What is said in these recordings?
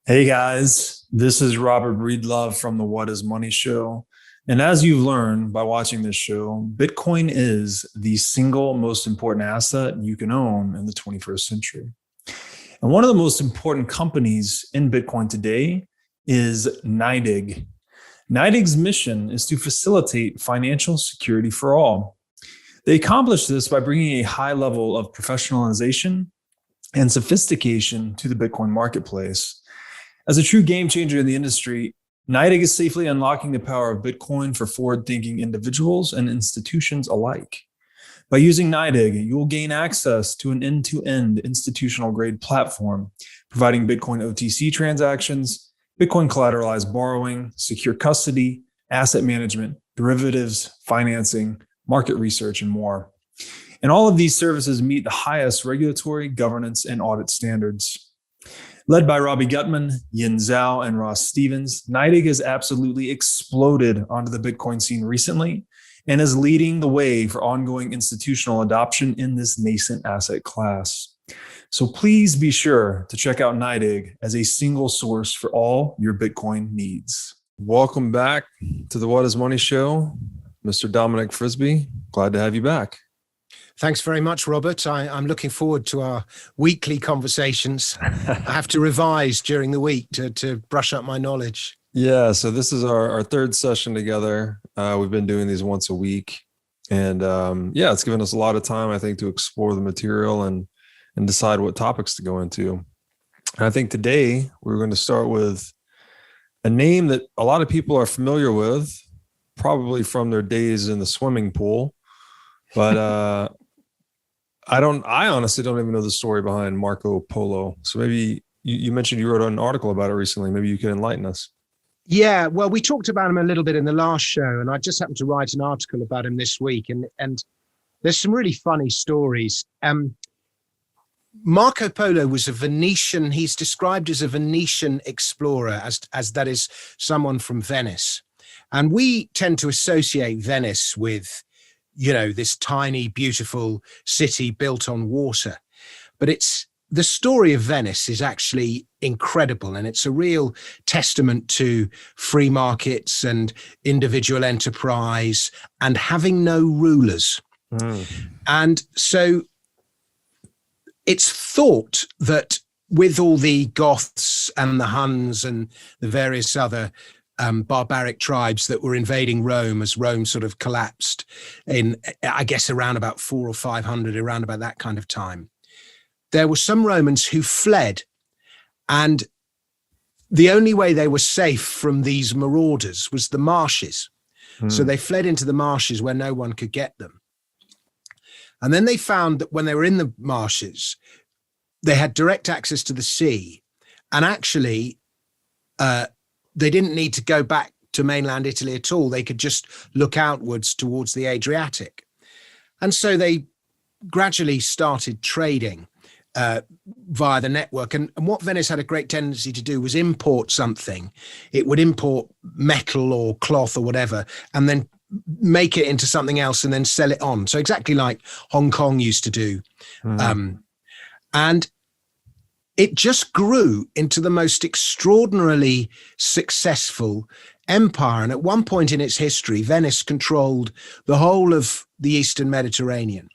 Hey guys, this is Robert Breedlove from the What is Money show. And as you've learned by watching this show, Bitcoin is the single most important asset you can own in the 21st century. And one of the most important companies in Bitcoin today is NYDIG. NYDIG's mission is to facilitate financial security for all. They accomplish this by bringing a high level of professionalization and sophistication to the Bitcoin marketplace. As a true game changer in the industry, NYDIG is safely unlocking the power of Bitcoin for forward-thinking individuals and institutions alike. By using NYDIG, you will gain access to an end-to-end institutional-grade platform, providing Bitcoin OTC transactions, Bitcoin collateralized borrowing, secure custody, asset management, derivatives, financing, market research, and more. And all of these services meet the highest regulatory, governance, and audit standards. Led by Robbie Gutman, Yin Zhao, and Ross Stevens, NYDIG has absolutely exploded onto the Bitcoin scene recently and is leading the way for ongoing institutional adoption in this nascent asset class. So please be sure to check out NYDIG as a single source for all your Bitcoin needs. Welcome back to the What is Money show, Mr. Dominic Frisby. Glad to have you back. Thanks very much, Robert. I'm looking forward to our weekly conversations. I have to revise during the week to brush up my knowledge. Yeah, so this is our third session together. We've been doing these once a week. And yeah, it's given us a lot of time, I think, to explore the material and decide what topics to go into. And I think today we're going to start with a name that a lot of people are familiar with, probably from their days in the swimming pool. But I honestly don't even know the story behind Marco Polo. So maybe you mentioned you wrote an article about it recently. Maybe you can enlighten us. Yeah, well, we talked about him a little bit in the last show, and I just happened to write an article about him this week. And there's some really funny stories. Marco Polo was a Venetian. He's described as a Venetian explorer, as that is someone from Venice. And we tend to associate Venice with, you know, this tiny, beautiful city built on water. But the story of Venice is actually incredible. And it's a real testament to free markets and individual enterprise and having no rulers. And so it's thought that with all the Goths and the Huns and the various other barbaric tribes that were invading Rome as Rome sort of collapsed in, I guess, around about 400 or 500, around about that kind of time. There were some Romans who fled, and the only way they were safe from these marauders was the marshes. So they fled into the marshes where no one could get them. And then they found that when they were in the marshes, they had direct access to the sea, and actually they didn't need to go back to mainland Italy at all. They could just look outwards towards the Adriatic. And so they gradually started trading via the network. And what Venice had a great tendency to do was import something. It would import metal or cloth or whatever, and then make it into something else and then sell it on. So exactly like Hong Kong used to do. And it just grew into the most extraordinarily successful empire. And at one point in its history, Venice controlled the whole of the Eastern Mediterranean.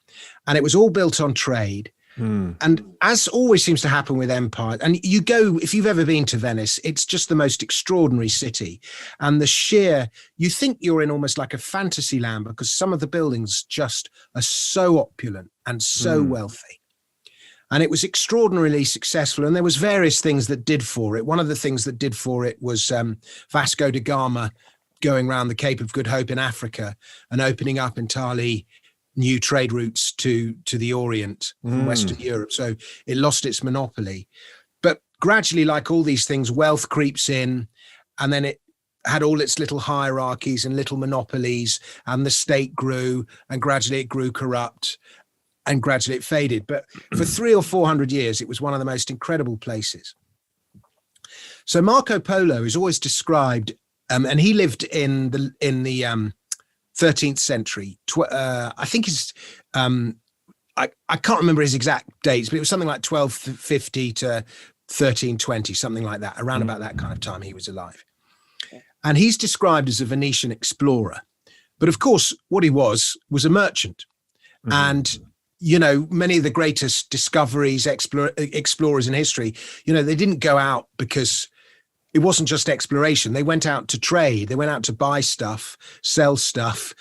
And it was all built on trade. And as always seems to happen with empire, and you go, if you've ever been to Venice, it's just the most extraordinary city. And you think you're in almost like a fantasy land, because some of the buildings just are so opulent and so wealthy. And it was extraordinarily successful. And there was various things that did for it. One of the things that did for it was Vasco da Gama going around the Cape of Good Hope in Africa and opening up entirely new trade routes to the Orient from Western Europe. So it lost its monopoly. But gradually, like all these things, wealth creeps in, and then it had all its little hierarchies and little monopolies, and the state grew, and gradually it grew corrupt, and gradually it faded. But for 300 or 400 years, it was one of the most incredible places. So Marco Polo is always described, and he lived in the 13th century. I think I can't remember his exact dates, but it was something like 1250 to 1320, something like that, around about that kind of time he was alive. And he's described as a Venetian explorer. But of course, what he was a merchant. And, you know, many of the greatest discoveries, explorers in history, you know, they didn't go out because it wasn't just exploration. They went out to trade. They went out to buy stuff, sell stuff,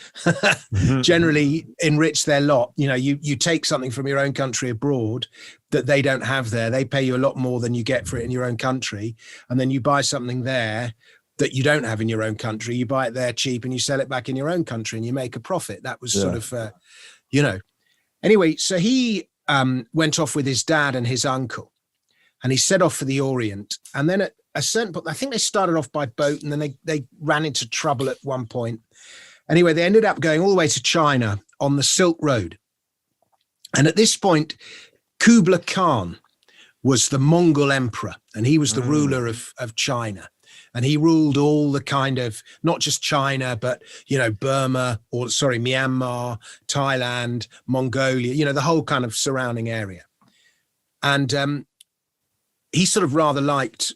generally enrich their lot. You know, you take something from your own country abroad that they don't have there. They pay you a lot more than you get for it in your own country. And then you buy something there that you don't have in your own country. You buy it there cheap and you sell it back in your own country and you make a profit. That was sort of, you know. Anyway, so he went off with his dad and his uncle, and he set off for the Orient. And then at a certain point, I think they started off by boat, and then they ran into trouble at one point. Anyway, they ended up going all the way to China on the Silk Road. And at this point, Kublai Khan was the Mongol emperor, and he was the ruler of China. And he ruled all the kind of, not just China, but, you know, Myanmar, Thailand, Mongolia, you know, the whole kind of surrounding area. And he sort of rather liked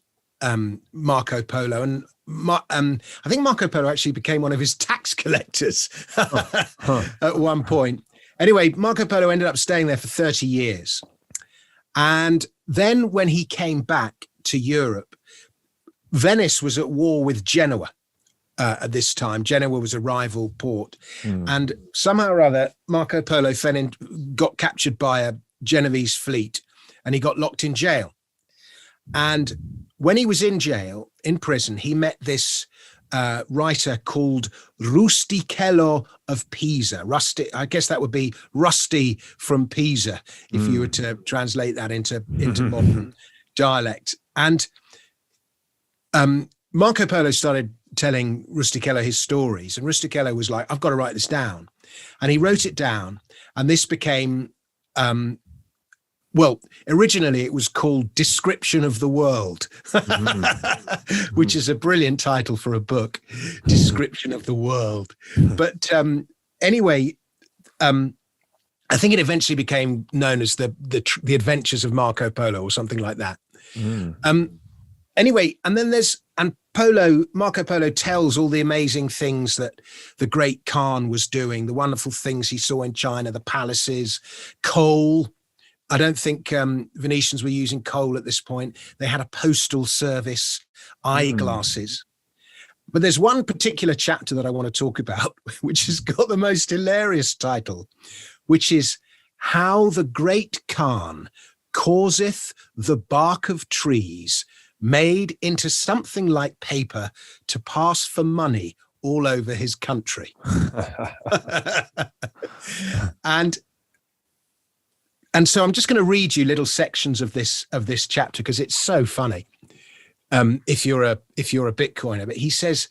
Marco Polo. And I think Marco Polo actually became one of his tax collectors at one point. Anyway, Marco Polo ended up staying there for 30 years. And then when he came back to Europe, Venice was at war with Genoa at this time. Genoa was a rival port. And somehow or other, Marco Polo got captured by a Genovese fleet, and he got locked in jail. And when he was in jail, in prison, he met this writer called Rustichello of Pisa. Rusty, I guess that would be Rusty from Pisa, if you were to translate that into modern dialect. And Marco Polo started telling Rustichello his stories, and Rustichello was like, I've got to write this down. And he wrote it down, and this became, well, originally it was called Description of the World, which is a brilliant title for a book, Description of the World. But anyway, I think it eventually became known as the Adventures of Marco Polo or something like that. Anyway, and then Marco Polo tells all the amazing things that the great Khan was doing, the wonderful things he saw in China, the palaces, coal. I don't think Venetians were using coal at this point. They had a postal service, eyeglasses. But there's one particular chapter that I want to talk about, which has got the most hilarious title, which is How the Great Khan Causeth the Bark of Trees made into something like paper to pass for money all over his country. And so I'm just going to read you little sections of this chapter because it's so funny. If you're a Bitcoiner, but he says,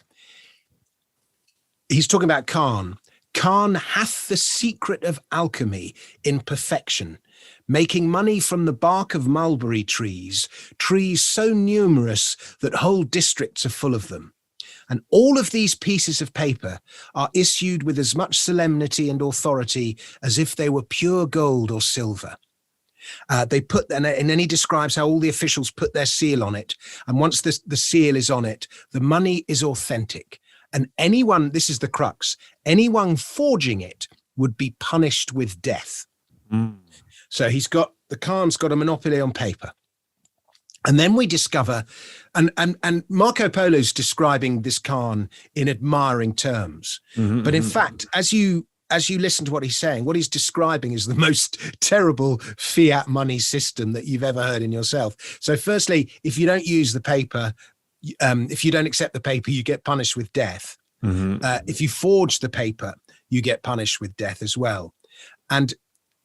he's talking about Khan. Khan hath the secret of alchemy in perfection, making money from the bark of mulberry trees so numerous that whole districts are full of them. And all of these pieces of paper are issued with as much solemnity and authority as if they were pure gold or silver. And then he describes how all the officials put their seal on it. And once the seal is on it, the money is authentic. And anyone, this is the crux, anyone forging it would be punished with death. So the Khan's got a monopoly on paper. And then we discover, and Marco Polo's describing this Khan in admiring terms. But in fact, as you listen to what he's saying, what he's describing is the most terrible fiat money system that you've ever heard in yourself. So firstly, if you don't use the paper, if you don't accept the paper, you get punished with death. If you forge the paper, you get punished with death as well. And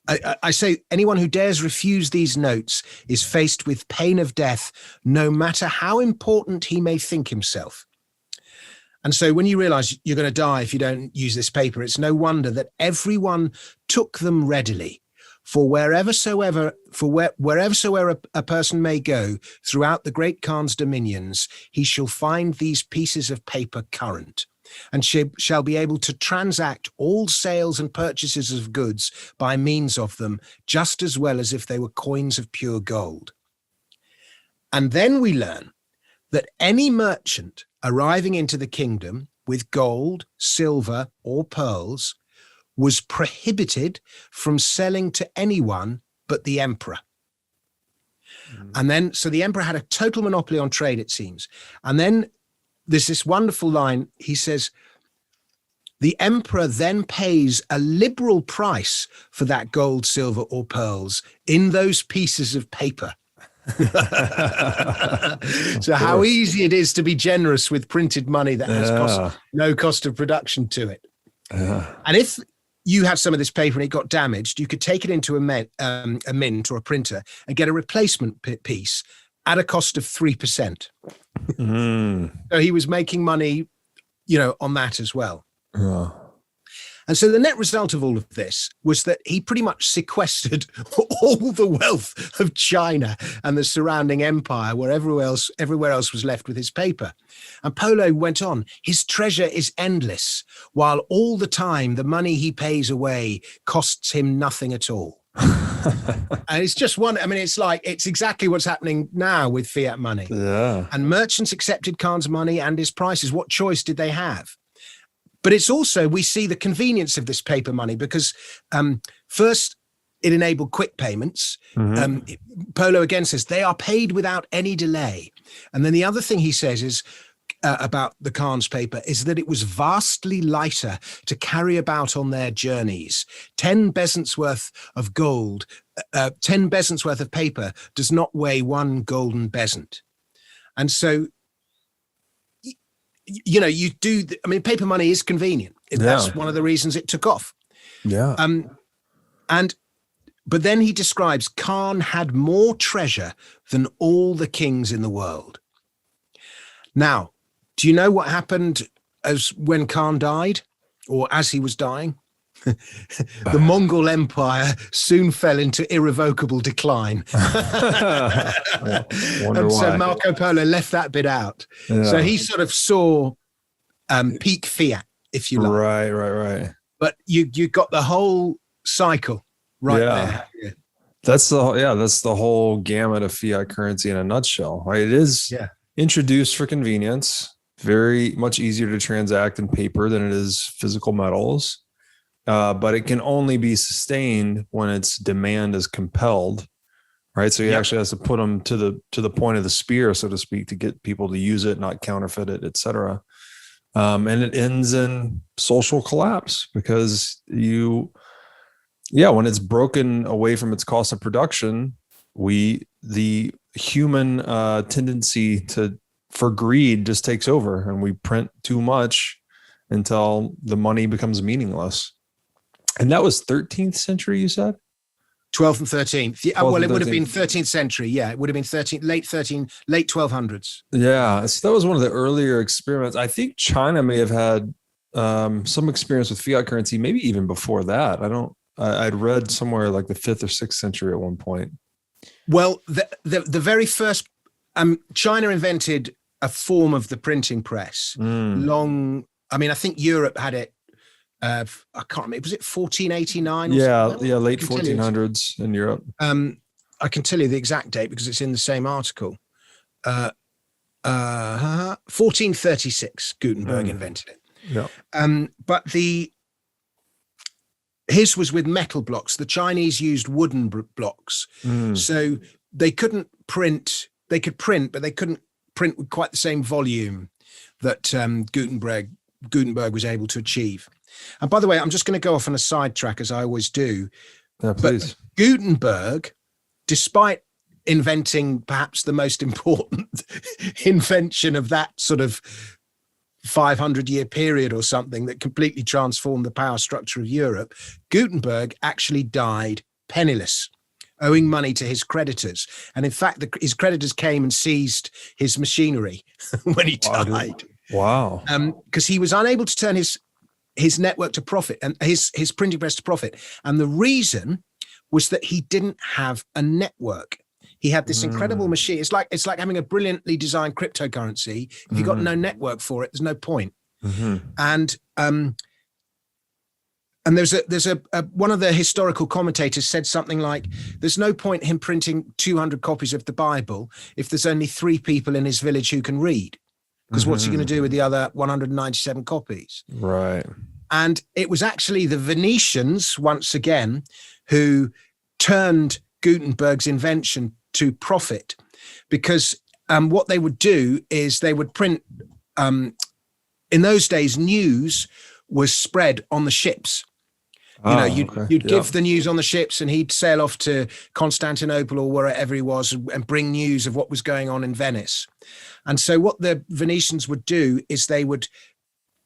I say anyone who dares refuse these notes is faced with pain of death, no matter how important he may think himself. And so when you realize you're going to die if you don't use this paper, it's no wonder that everyone took them readily. For wherever a person may go throughout the great Khan's dominions, he shall find these pieces of paper current, and shall be able to transact all sales and purchases of goods by means of them, just as well as if they were coins of pure gold. And then we learn that any merchant arriving into the kingdom with gold, silver, or pearls was prohibited from selling to anyone but the emperor. And then, so the emperor had a total monopoly on trade, it seems. And then there's this wonderful line. He says, the emperor then pays a liberal price for that gold, silver, or pearls in those pieces of paper. So how easy it is to be generous with printed money that has no cost of production to it. And if you had some of this paper and it got damaged, you could take it into a mint or a printer and get a replacement piece at a cost of 3%. So he was making money, on that as well. And so the net result of all of this was that he pretty much sequestered all the wealth of China and the surrounding empire, where everywhere else was left with his paper. And Polo went on, his treasure is endless, while all the time the money he pays away costs him nothing at all. And it's just it's exactly what's happening now with fiat money. Yeah. And merchants accepted Khan's money and his prices. What choice did they have? But it's also, we see the convenience of this paper money because first, it enabled quick payments. Polo again says they are paid without any delay. And then the other thing he says is about the Khan's paper is that it was vastly lighter to carry about on their journeys. 10 bezants worth of gold, 10 bezants worth of paper does not weigh one golden bezant. And so, paper money is convenient. That's one of the reasons it took off. Yeah. But then he describes Khan had more treasure than all the kings in the world. Now, do you know what happened when Khan died, or as he was dying? The Mongol Empire soon fell into irrevocable decline. And so Marco Polo left that bit out. Yeah. So he sort of saw peak fiat, if you like. Right. But you got the whole cycle there. Yeah. That's the whole gamut of fiat currency in a nutshell, right? It is introduced for convenience, very much easier to transact in paper than it is physical metals. But it can only be sustained when its demand is compelled, right? So he actually has to put them to the point of the spear, so to speak, to get people to use it, not counterfeit it, et cetera. And it ends in social collapse because when it's broken away from its cost of production, the human tendency for greed just takes over, and we print too much until the money becomes meaningless. And that was 13th century, you said? 12th and 13th. Yeah, well, it would have been 13th century. Yeah, it would have been late 1200s. Yeah, so that was one of the earlier experiments. I think China may have had some experience with fiat currency, maybe even before that. I'd read somewhere like the 5th or 6th century at one point. Well, the very first, China invented a form of the printing press. I think Europe had it. I can't remember. Was it 1489? Late 1400s in Europe. I can tell you the exact date because it's in the same article. 1436, Gutenberg invented it. Yeah. But his was with metal blocks. The Chinese used wooden blocks, so they couldn't print. They could print, but they couldn't print with quite the same volume that Gutenberg was able to achieve. And by the way, I'm just going to go off on a sidetrack, as I always do. Yeah, please. But Gutenberg, despite inventing perhaps the most important invention of that sort of 500-year period or something that completely transformed the power structure of Europe, Gutenberg actually died penniless, owing money to his creditors. And in fact, his creditors came and seized his machinery when he died. Wow. Because he was unable to turn his network to profit and his printing press to profit. And the reason was that he didn't have a network. He had this incredible machine. It's like having a brilliantly designed cryptocurrency. If you've got no network for it, there's no point. And and there's a one of the historical commentators said something like, there's no point him printing 200 copies of the Bible if there's only 3 people in his village who can read, because what's he going to do with the other 197 copies? Right. And it was actually the Venetians, once again, who turned Gutenberg's invention to profit, because what they would do is they would print, in those days, news was spread on the ships. You'd give the news on the ships, and he'd sail off to Constantinople or wherever he was and bring news of what was going on in Venice. And so what the Venetians would do is they would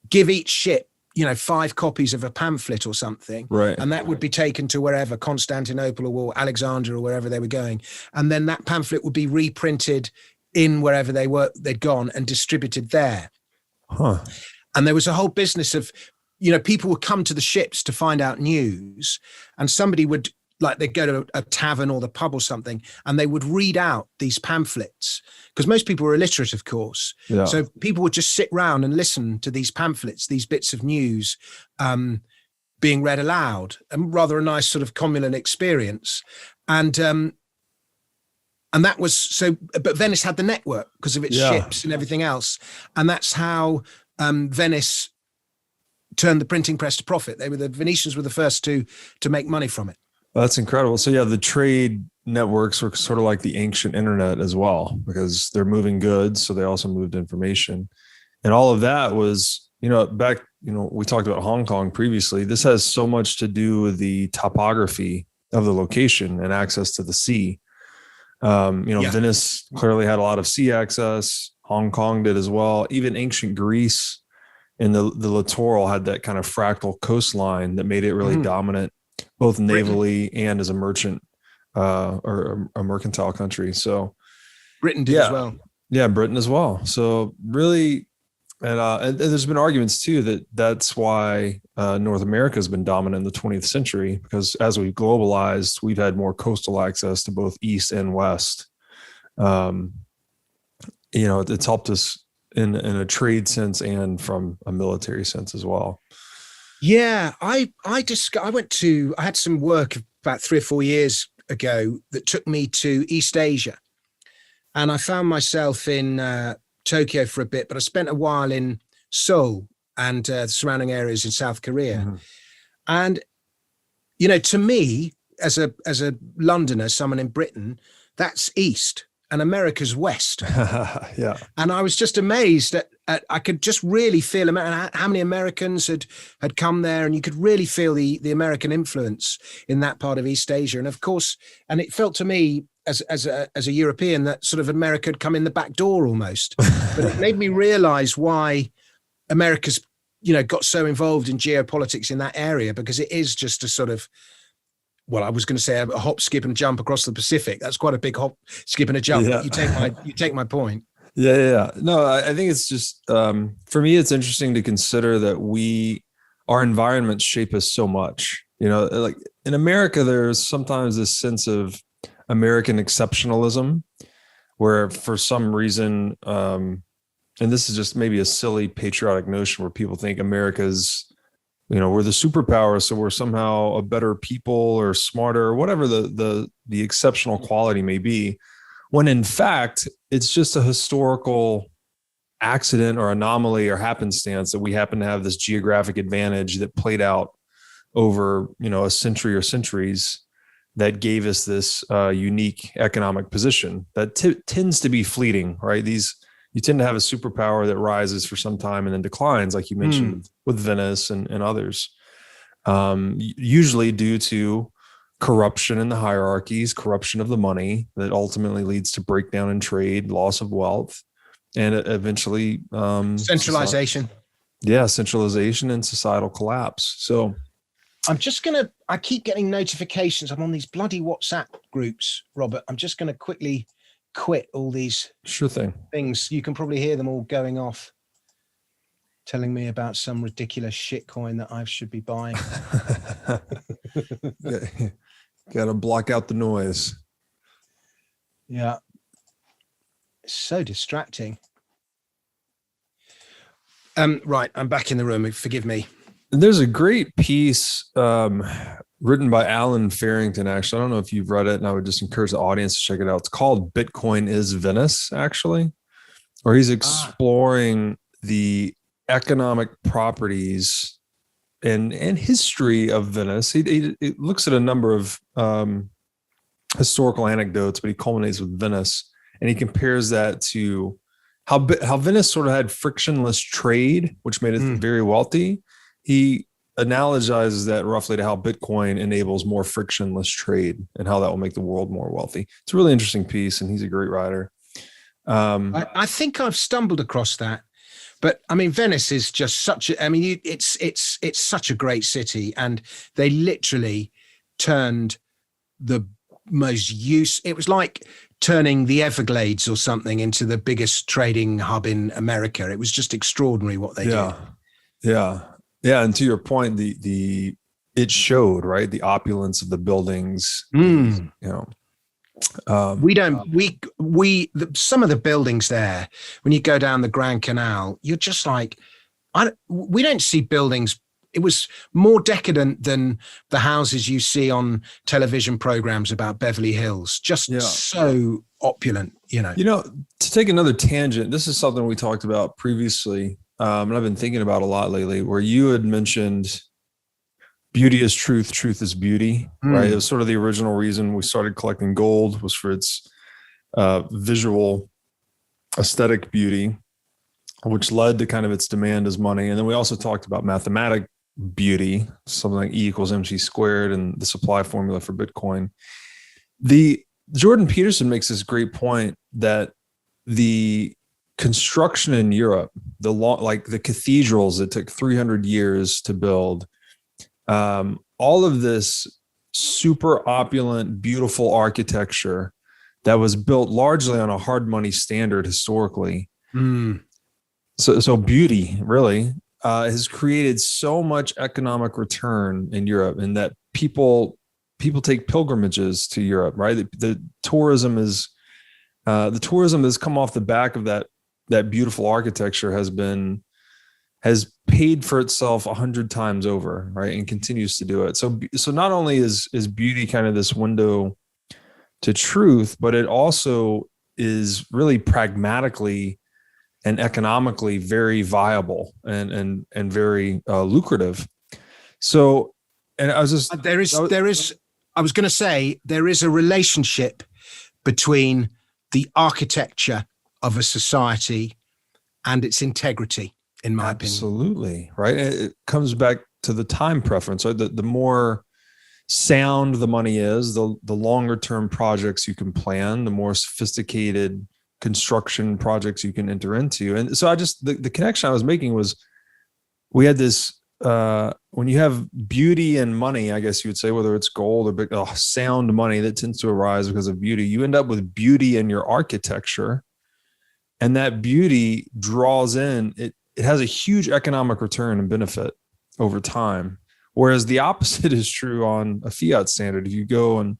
give each ship, 5 copies of a pamphlet or something. Right. And that would be taken to wherever, Constantinople or Alexandria or wherever they were going. And then that pamphlet would be reprinted in wherever they'd gone and distributed there. Huh. And there was a whole business of, people would come to the ships to find out news, and somebody would, they'd go to a tavern or the pub or something, and they would read out these pamphlets, because most people were illiterate, of course. Yeah. So people would just sit round and listen to these pamphlets, these bits of news being read aloud, and rather a nice sort of communal experience. And that was so, but Venice had the network because of its ships and everything else. And that's how Venice turned the printing press to profit. The Venetians were the first to make money from it. That's incredible. So yeah, the trade networks were sort of like the ancient internet as well, because they're moving goods. So they also moved information, and all of that was, we talked about Hong Kong previously. This has so much to do with the topography of the location and access to the sea. Venice clearly had a lot of sea access. Hong Kong did as well. Even ancient Greece and the littoral had that kind of fractal coastline that made it really dominant, both navally and as a merchant or a mercantile country. So Britain did as well. Yeah, Britain as well. So really, and there's been arguments too that's why North America has been dominant in the 20th century, because as we've globalized, we've had more coastal access to both East and West. It's helped us in a trade sense and from a military sense as well. Yeah, I had some work about 3 or 4 years ago that took me to East Asia, and I found myself in Tokyo for a bit, but I spent a while in Seoul and the surrounding areas in South Korea. And to me, as a Londoner, someone in Britain, that's East. And America's West. Yeah. And I was just amazed at I could just really feel how many Americans had come there, and you could really feel the American influence in that part of East Asia. And of course, and it felt to me as a European that sort of America had come in the back door almost. But it made me realize why America's, got so involved in geopolitics in that area, because it is just a sort of, well, I was going to say a hop, skip, and jump across the Pacific. That's quite a big hop, skip, and a jump. Yeah. You take my point. Yeah. No, I think it's just for me, it's interesting to consider that our environments shape us so much. Like in America, there's sometimes this sense of American exceptionalism, where for some reason, and this is just maybe a silly patriotic notion, where people think America's, we're the superpower, so we're somehow a better people or smarter or whatever the exceptional quality may be, when in fact, it's just a historical accident or anomaly or happenstance that we happen to have this geographic advantage that played out over, a century or centuries that gave us this unique economic position that tends to be fleeting, right? You tend to have a superpower that rises for some time and then declines, like you mentioned with Venice and others, usually due to corruption in the hierarchies, corruption of the money that ultimately leads to breakdown in trade, loss of wealth, and eventually centralization. Centralization and societal collapse. So I keep getting notifications. I'm on these bloody WhatsApp groups, Robert. I'm just going to quickly quit all these things. You can probably hear them all going off, telling me about some ridiculous shit coin that I should be buying. Got to block out the noise. Yeah. It's so distracting. Right. I'm back in the room. Forgive me. There's a great piece written by Alan Farrington. Actually, I don't know if you've read it, and I would just encourage the audience to check it out. It's called "Bitcoin is Venice," actually, where he's exploring the economic properties and history of Venice. He looks at a number of historical anecdotes, but he culminates with Venice, and he compares that to how Venice sort of had frictionless trade, which made it very wealthy. He analogizes that roughly to how Bitcoin enables more frictionless trade and how that will make the world more wealthy. It's a really interesting piece, and he's a great writer. I think I've stumbled across that, but I mean, Venice is just such a, I mean, it's such a great city, and they literally turned the most it was like turning the Everglades or something into the biggest trading hub in America. It was just extraordinary what they did. Yeah. And to your point, it showed, right, the opulence of the buildings. You know, some of the buildings there, when you go down the Grand Canal, you're just like, we don't see buildings. It was more decadent than the houses you see on television programs about Beverly Hills. Just so opulent, you know. To take another tangent, this is something we talked about previously, and I've been thinking about a lot lately, where you had mentioned beauty is truth, truth is beauty, right? It was sort of the original reason we started collecting gold, was for its visual aesthetic beauty, which led to kind of its demand as money. And then we also talked about mathematic beauty, something like E equals MC squared, and the supply formula for Bitcoin. The Jordan Peterson makes this great point that the construction in Europe, like the cathedrals that took 300 years to build, all of this super opulent, beautiful architecture that was built largely on a hard money standard historically. So beauty really has created so much economic return in Europe, and that people take pilgrimages to Europe, right? The tourism has come off the back of that beautiful architecture, has paid for itself 100 times over, right? And continues to do it. So not only is beauty kind of this window to truth, but it also is really pragmatically and economically very viable and very lucrative. So, and I was just I was going to say, there is a relationship between the architecture of a society and its integrity, in my opinion. Absolutely, right. It comes back to the time preference, right? The more sound the money is, the longer term projects you can plan, the more sophisticated construction projects you can enter into. And so the connection I was making was, we had this, when you have beauty and money, I guess you would say, whether it's gold or big, sound money that tends to arise because of beauty, you end up with beauty in your architecture. And that beauty draws in, it has a huge economic return and benefit over time. Whereas the opposite is true on a fiat standard. If you go, and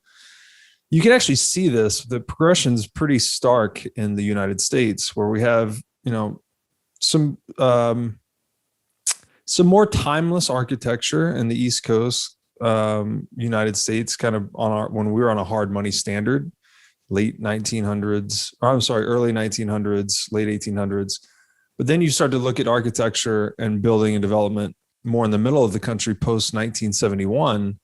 you can actually see this, the progression is pretty stark in the United States, where we have, some more timeless architecture in the East Coast, United States, kind of when we were on a hard money standard, early 1900s, late 1800s. But then you start to look at architecture and building and development more in the middle of the country post 1971.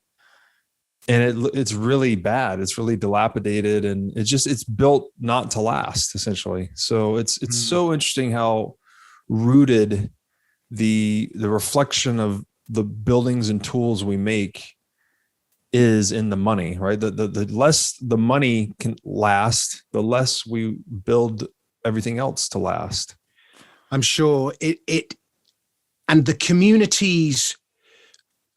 And it's really bad. It's really dilapidated, and it's built not to last, essentially. So it's so interesting how rooted the reflection of the buildings and tools we make is in the money, right? The less the money can last, the less we build everything else to last. I'm sure it and the communities,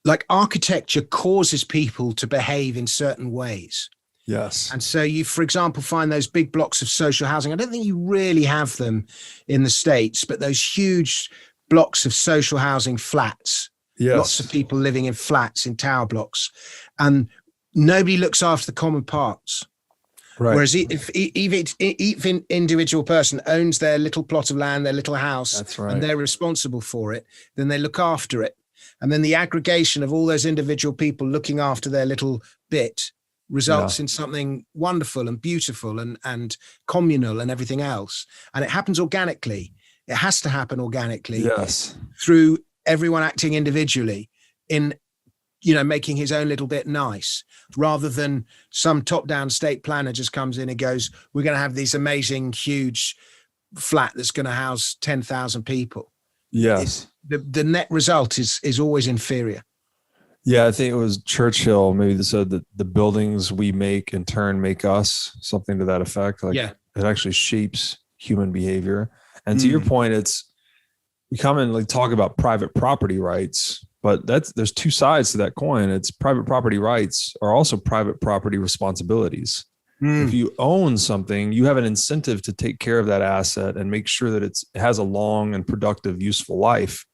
like architecture, causes people to behave in certain ways. Yes. And so you, for example, find those big blocks of social housing. I don't think you really have them in the States, but those huge blocks of social housing flats, lots of people living in flats, in tower blocks, and nobody looks after the common parts. Right. Whereas if even individual person owns their little plot of land, their little house, that's right, and they're responsible for it, then they look after it. And then the aggregation of all those individual people looking after their little bit results in something wonderful and beautiful and communal and everything else. And it happens organically. It has to happen organically. Yes. Through everyone acting individually in, making his own little bit nice, rather than some top-down state planner just comes in and goes, we're going to have this amazing, huge flat that's going to house 10,000 people. Yes. The net result is always inferior. Yeah, I think it was Churchill maybe that said that the buildings we make in turn make us, something to that effect. Like it actually shapes human behavior. And to your point, we come and like talk about private property rights, but there's two sides to that coin. It's private property rights are also private property responsibilities. If you own something, you have an incentive to take care of that asset and make sure that it has a long and productive, useful life.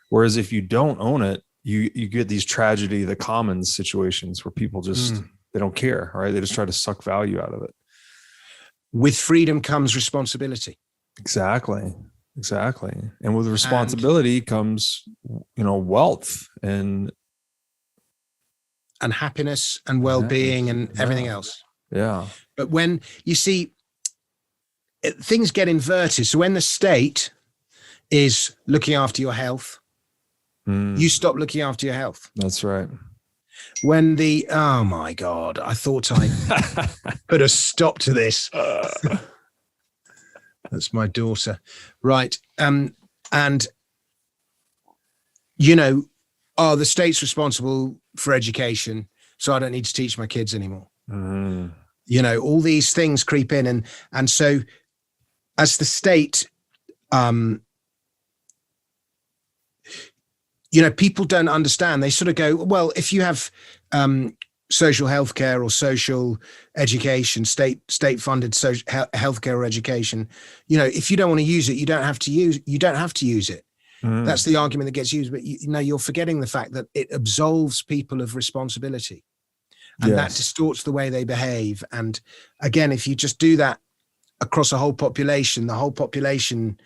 Whereas if you don't own it, you get these tragedy, the commons situations where people just, they don't care, right? They just try to suck value out of it. With freedom comes responsibility. Exactly. And with responsibility comes, wealth and happiness and well-being and everything else. Yeah. But when you see things get inverted, so when the state is looking after your health, you stop looking after your health. That's right. When oh my God, I thought I put a stop to this. That's my daughter. Right. And, the state's responsible for education, so I don't need to teach my kids anymore. All these things creep in. And so as the state, people don't understand. They sort of go, well, if you have social healthcare or social education, state-funded social healthcare or education, if you don't want to use it, you don't have to use it. That's the argument that gets used. But you're forgetting the fact that it absolves people of responsibility, and that distorts the way they behave. And again, if you just do that across a whole population, the whole population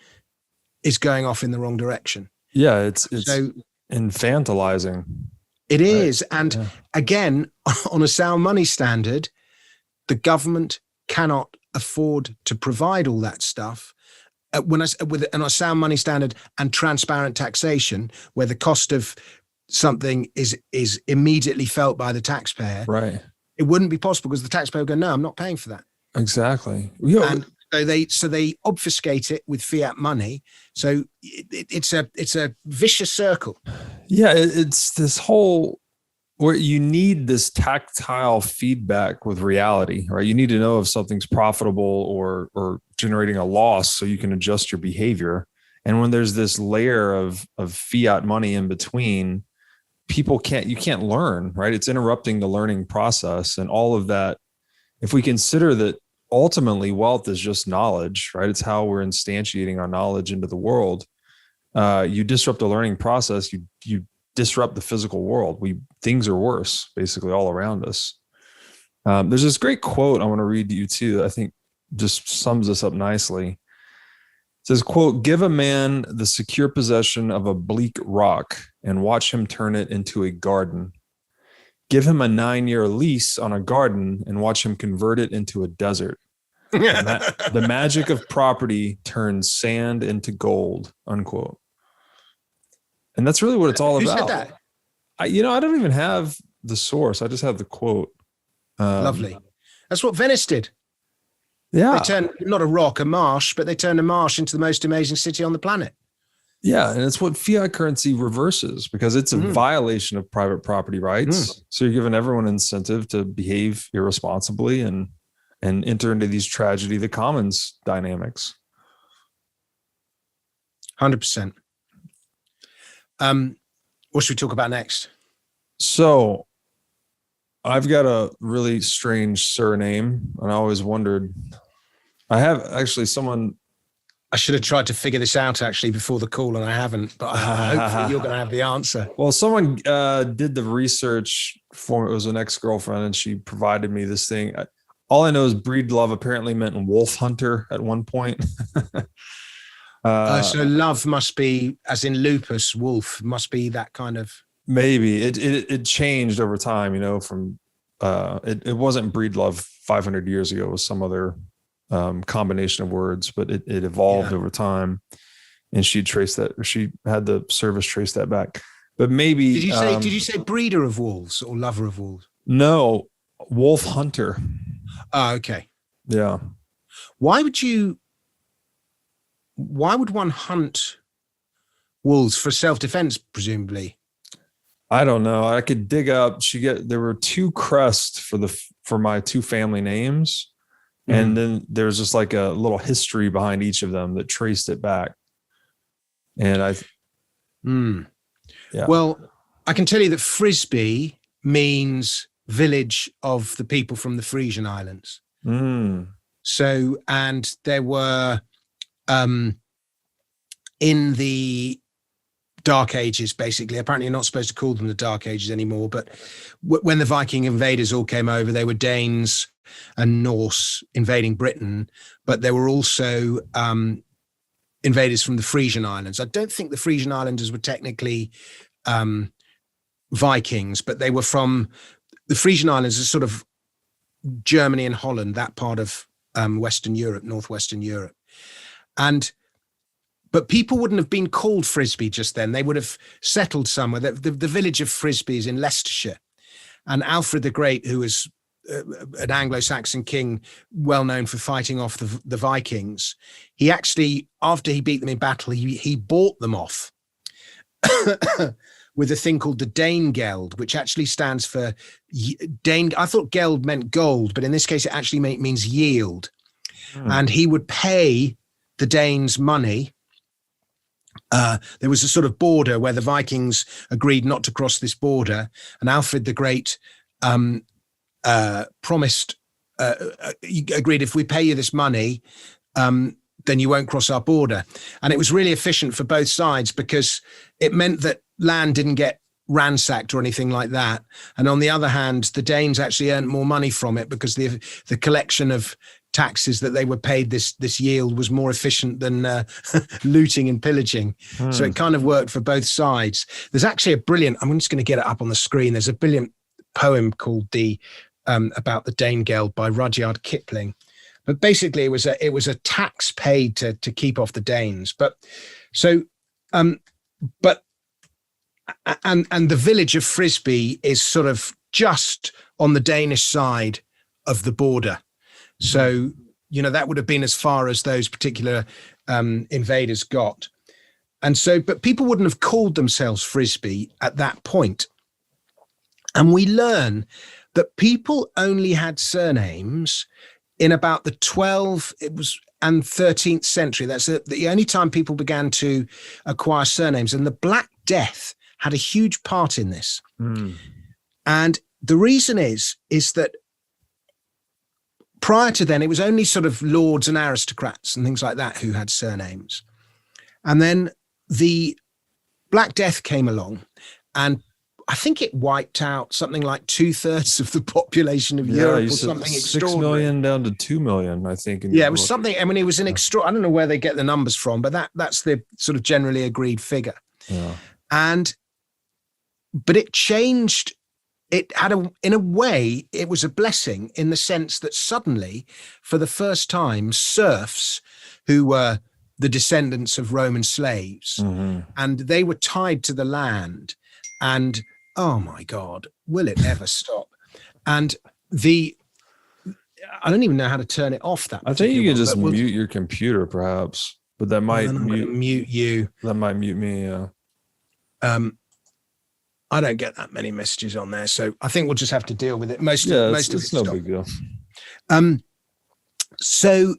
is going off in the wrong direction. Yeah, it's so infantilizing. It is. And again, on a sound money standard, the government cannot afford to provide all that stuff. On a sound money standard and transparent taxation, where the cost of something is immediately felt by the taxpayer, right? It wouldn't be possible because the taxpayer would go, no, I'm not paying for that. Exactly. And so they obfuscate it with fiat money. So it's a vicious circle. Yeah, it's this whole where you need this tactile feedback with reality, right? You need to know if something's profitable or generating a loss so you can adjust your behavior. And when there's this layer of fiat money in between, you can't learn, right? It's interrupting the learning process and all of that. If we consider that ultimately wealth is just knowledge, right? It's how we're instantiating our knowledge into the world. You disrupt the learning process, you disrupt the physical world. Things are worse basically all around us. There's this great quote I want to read to you too, that I think just sums this up nicely. It says, quote, "Give a man the secure possession of a bleak rock and watch him turn it into a garden. Give him a 9-year lease on a garden and watch him convert it into a desert. The magic of property turns sand into gold," unquote. And that's really what it's all about. Who said that? I don't even have the source. I just have the quote. Lovely. That's what Venice did. Yeah. They turned not a rock, a marsh, but they turned a marsh into the most amazing city on the planet. Yeah. And it's what fiat currency reverses because it's a violation of private property rights. So you're giving everyone incentive to behave irresponsibly and enter into these tragedy, the commons dynamics. 100%. What should we talk about next? So I've got a really strange surname, and I always wondered. I have actually someone. I should have tried to figure this out actually before the call, and I haven't. But hopefully you're going to have the answer. Well, someone did the research for me. It was an ex-girlfriend, and she provided me this thing. All I know is breed love apparently meant wolf hunter at one point. So love must be, as in lupus, wolf, must be that kind of. Maybe it changed over time, you know, from it wasn't breed love 500 years ago. It was some other combination of words, but it evolved over time. And she traced that, or she had the service trace that back. But maybe did you say breeder of wolves or lover of wolves? No, wolf hunter. Oh, okay. Yeah. Why would one hunt wolves? For self-defense, presumably? I don't know. I could dig up. There were 2 crests for my 2 family names. And then there's just like a little history behind each of them that traced it back. And yeah. Well, I can tell you that Frisby means village of the people from the Frisian Islands. So, and there were, in the Dark Ages, basically, apparently you're not supposed to call them the Dark Ages anymore, but when the Viking invaders all came over, they were Danes and Norse invading Britain, but there were also invaders from the Frisian Islands. I don't think the Frisian Islanders were technically Vikings, but they were from the Frisian Islands, is sort of Germany and Holland, that part of Western Europe, northwestern Europe. But people wouldn't have been called Frisby just then. They would have settled somewhere. The village of Frisby is in Leicestershire. And Alfred the Great, who was an Anglo-Saxon king, well known for fighting off the Vikings, he actually, after he beat them in battle, he bought them off with a thing called the Danegeld, which actually stands for Dane. I thought geld meant gold, but in this case, it actually means yield. And he would pay the Danes money. There was a sort of border where the Vikings agreed not to cross this border, and Alfred the Great promised, agreed, if we pay you this money, then you won't cross our border. And it was really efficient for both sides because it meant that land didn't get ransacked or anything like that. And on the other hand, the Danes actually earned more money from it because the collection of taxes that they were paid, this yield, was more efficient than looting and pillaging. So it kind of worked for both sides. There's actually a brilliant, I'm just going to get it up on the screen. There's a brilliant poem called about the Danegeld by Rudyard Kipling. But basically it was a tax paid to keep off the Danes. But the village of Frisby is sort of just on the Danish side of the border. So, you know, that would have been as far as those particular invaders got. And so, but people wouldn't have called themselves Frisby at that point. And we learn that people only had surnames in about the 13th century. That's the only time people began to acquire surnames. And the Black Death had a huge part in this. And the reason is that prior to then, it was only sort of lords and aristocrats and things like that who had surnames. And then the Black Death came along, and I think it wiped out something like 2/3 of the population of Europe, or something extraordinary. 6 million down to 2 million, I think. It was something. I mean, it was an extra. I don't know where they get the numbers from, but that's the sort of generally agreed figure. Yeah. But it changed. It had in a way, it was a blessing in the sense that suddenly, for the first time, serfs who were the descendants of Roman slaves, and they were tied to the land, and oh my God, will it ever stop? And I don't even know how to turn it off. That I think you could just mute your computer, perhaps, but that might mute you. That might mute me. Yeah. I don't get that many messages on there, so I think we'll just have to deal with it. Most of it's no big deal. So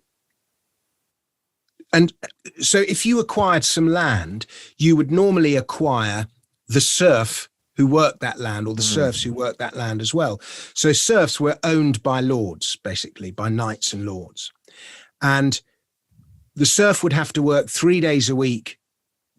if you acquired some land, you would normally acquire the serf who worked that land, or the serfs who worked that land as well. So serfs were owned by lords, basically, by knights and lords. And the serf would have to work 3 days a week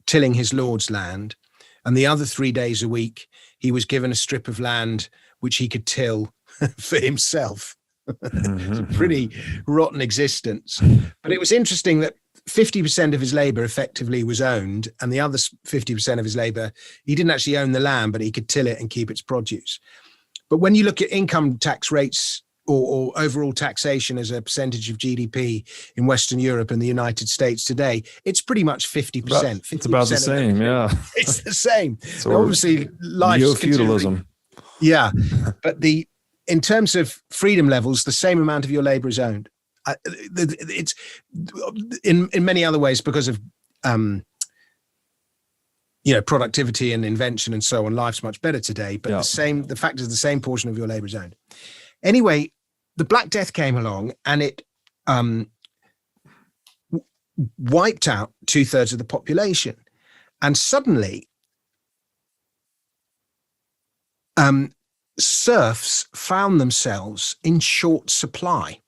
tilling his lord's land. And the other 3 days a week, he was given a strip of land which he could till for himself. It's a pretty rotten existence. But it was interesting that 50% of his labor effectively was owned, and the other 50% of his labor, he didn't actually own the land, but he could till it and keep its produce. But when you look at income tax rates or overall taxation as a percentage of GDP in Western Europe and the United States today, it's pretty much 50%. It's about the same, yeah. It's the same. So now, obviously, life's neo-feudalism. Yeah, but in terms of freedom levels, the same amount of your labor is owned. It's in many other ways because of productivity and invention and so on. Life's much better today, but the fact is the same portion of your labor is owned. Anyway, the Black Death came along and it wiped out 2/3 of the population, and suddenly serfs found themselves in short supply.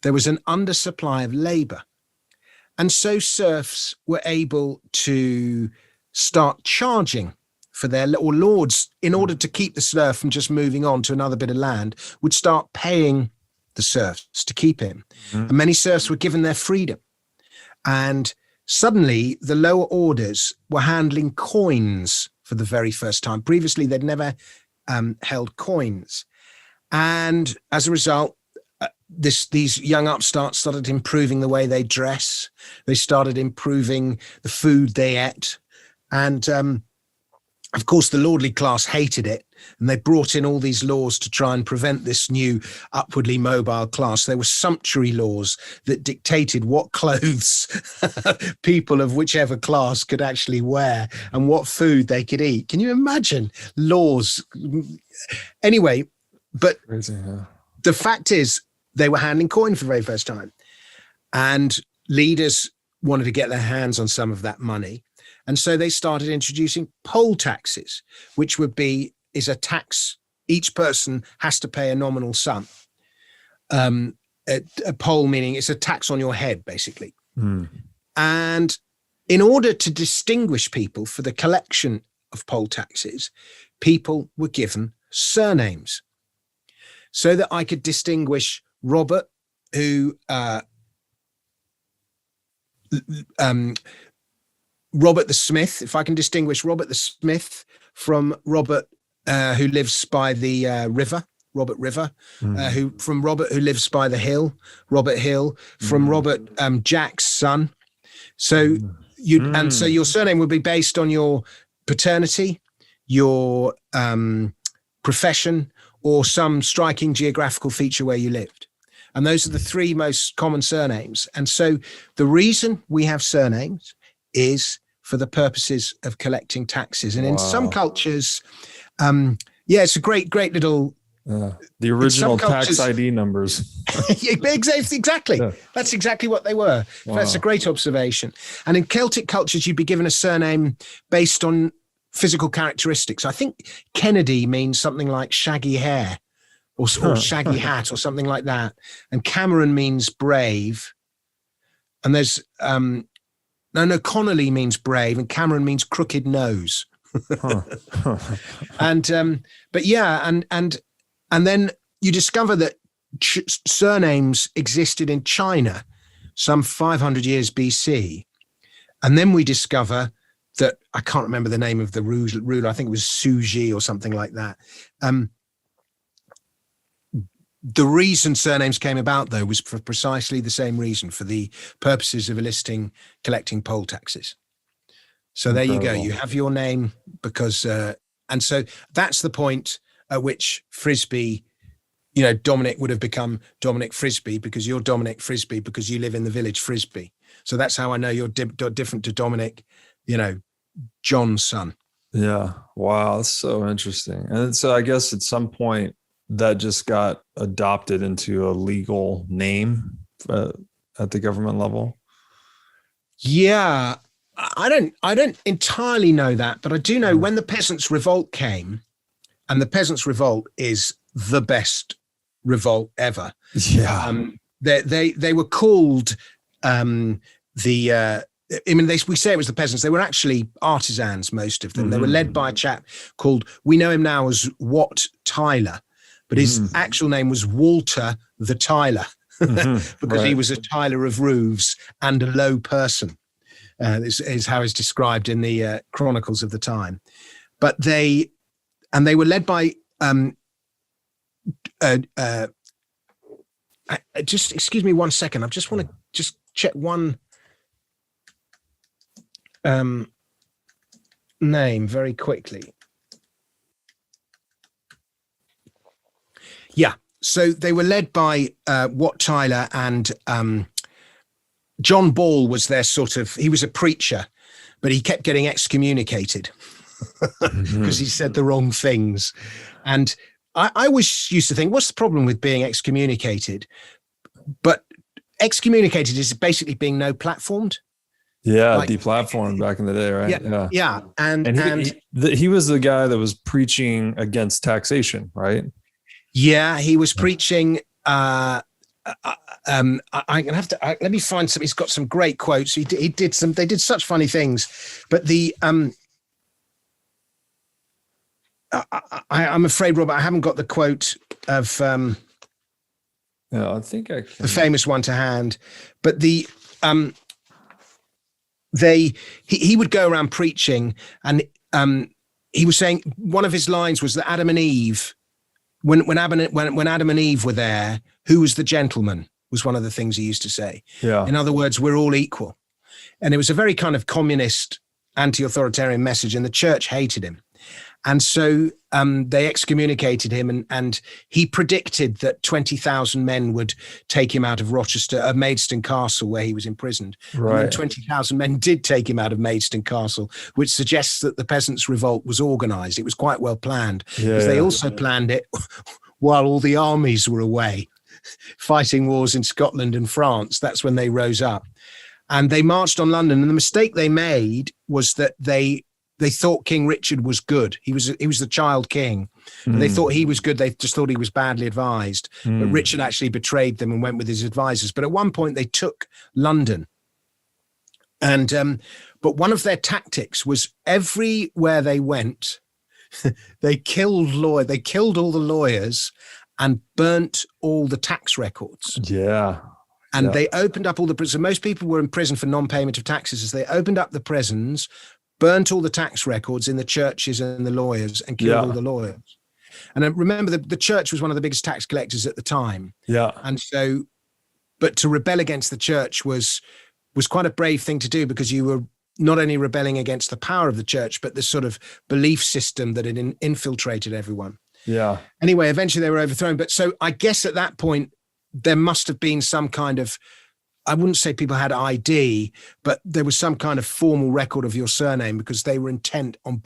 There was an undersupply of labor. And so serfs were able to start charging for or lords, in order to keep the serf from just moving on to another bit of land, would start paying the serfs to keep him. And many serfs were given their freedom. And suddenly the lower orders were handling coins for the very first time. Previously, they'd never held coins. And as a result, these young upstarts started improving the way they dress. They started improving the food they ate. And of course, the lordly class hated it. And they brought in all these laws to try and prevent this new upwardly mobile class. There were sumptuary laws that dictated what clothes people of whichever class could actually wear and what food they could eat. Can you imagine laws? Anyway, but Crazy, yeah. The fact is, they were handling coin for the very first time. And leaders wanted to get their hands on some of that money. And so they started introducing poll taxes, which is a tax. Each person has to pay a nominal sum. A poll meaning it's a tax on your head, basically. And in order to distinguish people for the collection of poll taxes, people were given surnames so that I could distinguish Robert, who Robert the Smith, if I can distinguish Robert the Smith from Robert who lives by the river, Robert River, from Robert who lives by the hill, Robert Hill, from Robert Jack's son. So so your surname would be based on your paternity, your profession, or some striking geographical feature where you lived. And those are the three most common surnames. And so the reason we have surnames is for the purposes of collecting taxes. And in some cultures, it's a great little... the original tax ID numbers. Exactly. Yeah. That's exactly what they were. Wow. That's a great observation. And in Celtic cultures, you'd be given a surname based on physical characteristics. I think Kennedy means something like shaggy hair or shaggy hat or something like that. And Cameron means brave. And there's... No, Connolly means brave, and Cameron means crooked nose. And then you discover that surnames existed in China some 500 years BC. And then we discover that, I can't remember the name of the ruler, I think it was Suji or something like that. The reason surnames came about, though, was for precisely the same reason, for the purposes of collecting poll taxes. So there you go. You have your name because, and so that's the point at which Frisby, Dominic would have become Dominic Frisby because you're Dominic Frisby because you live in the village Frisby. So that's how I know you're different to Dominic, John's son. Yeah. Wow. That's so interesting. And so I guess at some point, that just got adopted into a legal name at the government level? Yeah, I don't entirely know that, but I do know when the Peasants' Revolt came, and the Peasants' Revolt is the best revolt ever. Yeah, they were called we say it was the peasants. They were actually artisans, most of them. They were led by a chap called, we know him now as Wat Tyler. But his actual name was Walter the Tyler. because he was a tiler of roofs and a low person. This is how it's described in the chronicles of the time. But they were led by just excuse me 1 second. I just want to just check one name very quickly. Yeah. So they were led by Wat Tyler, and John Ball was their he was a preacher, but he kept getting excommunicated because he said the wrong things. And I always used to think, what's the problem with being excommunicated? But excommunicated is basically being no platformed. Yeah, like, deplatformed back in the day, right? Yeah. And he was the guy that was preaching against taxation, right? Yeah, he was preaching. I'm gonna have to let me find some. He's got some great quotes. He did some. They did such funny things, but I'm afraid, Robert, I haven't got the quote of. Yeah, I think I can. The famous one to hand, but he would go around preaching, and he was saying one of his lines was that Adam and Eve. When Adam and Eve were there, who was the gentleman? Was one of the things he used to say. Yeah. In other words, we're all equal. And it was a very kind of communist, anti-authoritarian message, and the church hated him. And so they excommunicated him, and he predicted that 20,000 men would take him out of Maidstone Castle, where he was imprisoned. Right. And 20,000 men did take him out of Maidstone Castle, which suggests that the Peasants' Revolt was organized. It was quite well planned, because they also planned it while all the armies were away, fighting wars in Scotland and France. That's when they rose up. And they marched on London. And the mistake they made was that they thought King Richard was good. He was the child king. And they thought he was good. They just thought he was badly advised. But Richard actually betrayed them and went with his advisors. But at one point they took London. And but one of their tactics was everywhere they went, they killed all the lawyers and burnt all the tax records. Yeah. And they opened up all the prisons. So most people were in prison for non-payment of taxes. As they opened up the prisons, burnt all the tax records in the churches and the lawyers, and killed all the lawyers. And remember, the church was one of the biggest tax collectors at the time. Yeah. And so, but to rebel against the church was quite a brave thing to do, because you were not only rebelling against the power of the church, but the sort of belief system that had infiltrated everyone. Yeah. Anyway, eventually they were overthrown. But so I guess at that point, there must have been some kind of, I wouldn't say people had ID, but there was some kind of formal record of your surname, because they were intent on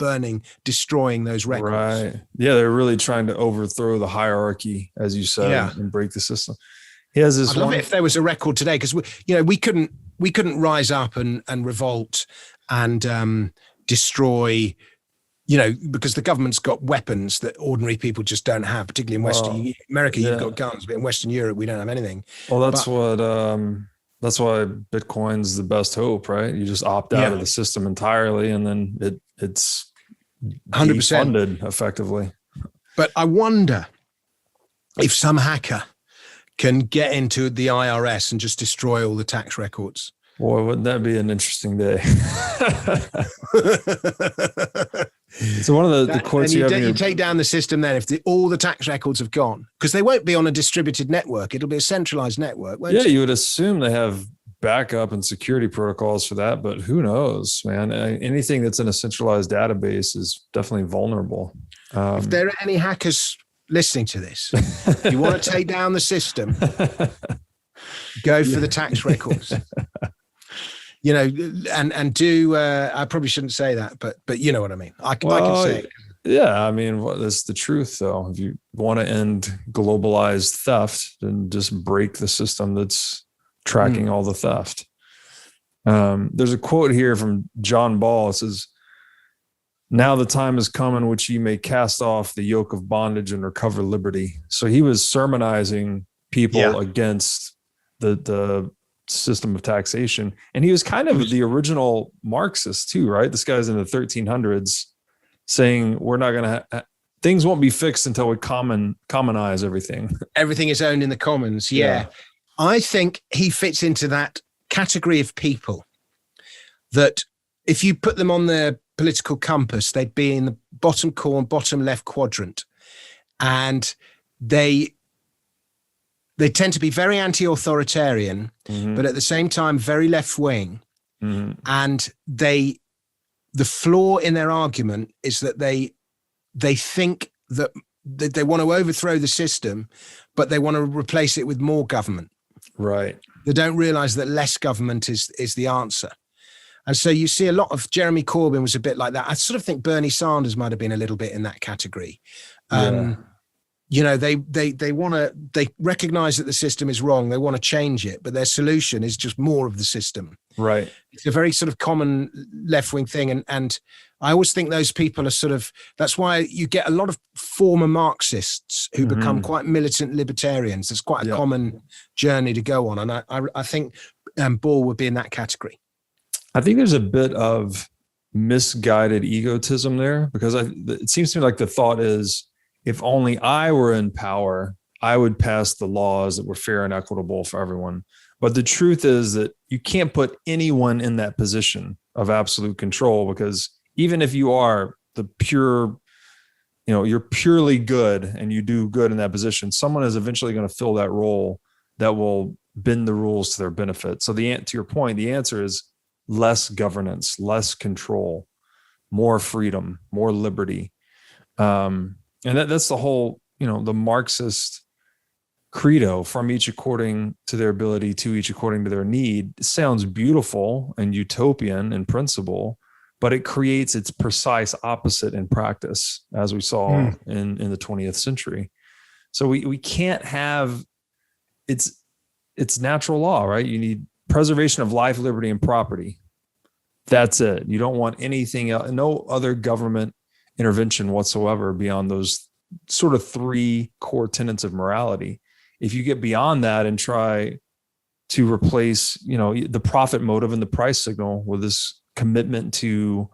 destroying those records. Right. Yeah, they're really trying to overthrow the hierarchy, as you said, and break the system. He has this. I'd love it if there was a record today, because we couldn't rise up and revolt and destroy. Because the government's got weapons that ordinary people just don't have, particularly in Western America. You've got guns, but in Western Europe, we don't have anything. Well, that's why Bitcoin's the best hope, right? You just opt out of the system entirely, and then it's 100% funded effectively. But I wonder if some hacker can get into the IRS and just destroy all the tax records. Boy, wouldn't that be an interesting day? So one of the quotes you take down the system then, if all the tax records have gone, because they won't be on a distributed network. It'll be a centralized network, won't it? You would assume they have backup and security protocols for that, but who knows, man? Anything that's in a centralized database is definitely vulnerable. If there are any hackers listening to this, if you want to take down the system, go for the tax records. And do, I probably shouldn't say that, but you know what I mean. I can say it. Yeah, I mean, that's the truth, though. If you want to end globalized theft, then just break the system that's tracking all the theft. There's a quote here from John Ball. It says, "Now the time has come in which ye may cast off the yoke of bondage and recover liberty." So he was sermonizing people against the system of taxation, and he was kind of the original Marxist too, right? This guy's in the 1300s saying we're not going to things won't be fixed until we commonize everything. Everything is owned in the commons. I think he fits into that category of people that if you put them on the political compass, they'd be in the bottom left quadrant. And they tend to be very anti-authoritarian, but at the same time, very left-wing. And the flaw in their argument is that they think that they want to overthrow the system, but they want to replace it with more government. Right. They don't realize that less government is the answer. And so you see a lot of Jeremy Corbyn was a bit like that. I sort of think Bernie Sanders might have been a little bit in that category. You know, they recognize that the system is wrong. They want to change it, but their solution is just more of the system. Right. It's a very sort of common left-wing thing. And I always think those people are sort of, that's why you get a lot of former Marxists who become quite militant libertarians. It's quite a common journey to go on. And I think Ball would be in that category. I think there's a bit of misguided egotism there, because it seems to me like the thought is, if only I were in power, I would pass the laws that were fair and equitable for everyone. But the truth is that you can't put anyone in that position of absolute control, because even if you are the pure, you know, you're purely good and you do good in that position, someone is eventually going to fill that role that will bend the rules to their benefit. So to your point, the answer is less governance, less control, more freedom, more liberty. And that's the whole, you know, the Marxist credo, from each according to their ability, to each according to their need. It sounds beautiful and utopian in principle, but it creates its precise opposite in practice, as we saw in the 20th century. So we can't have, it's natural law, right? You need preservation of life, liberty, and property. That's it. You don't want anything else, no other government intervention whatsoever beyond those sort of three core tenets of morality. If you get beyond that and try to replace, you know, the profit motive and the price signal with this commitment to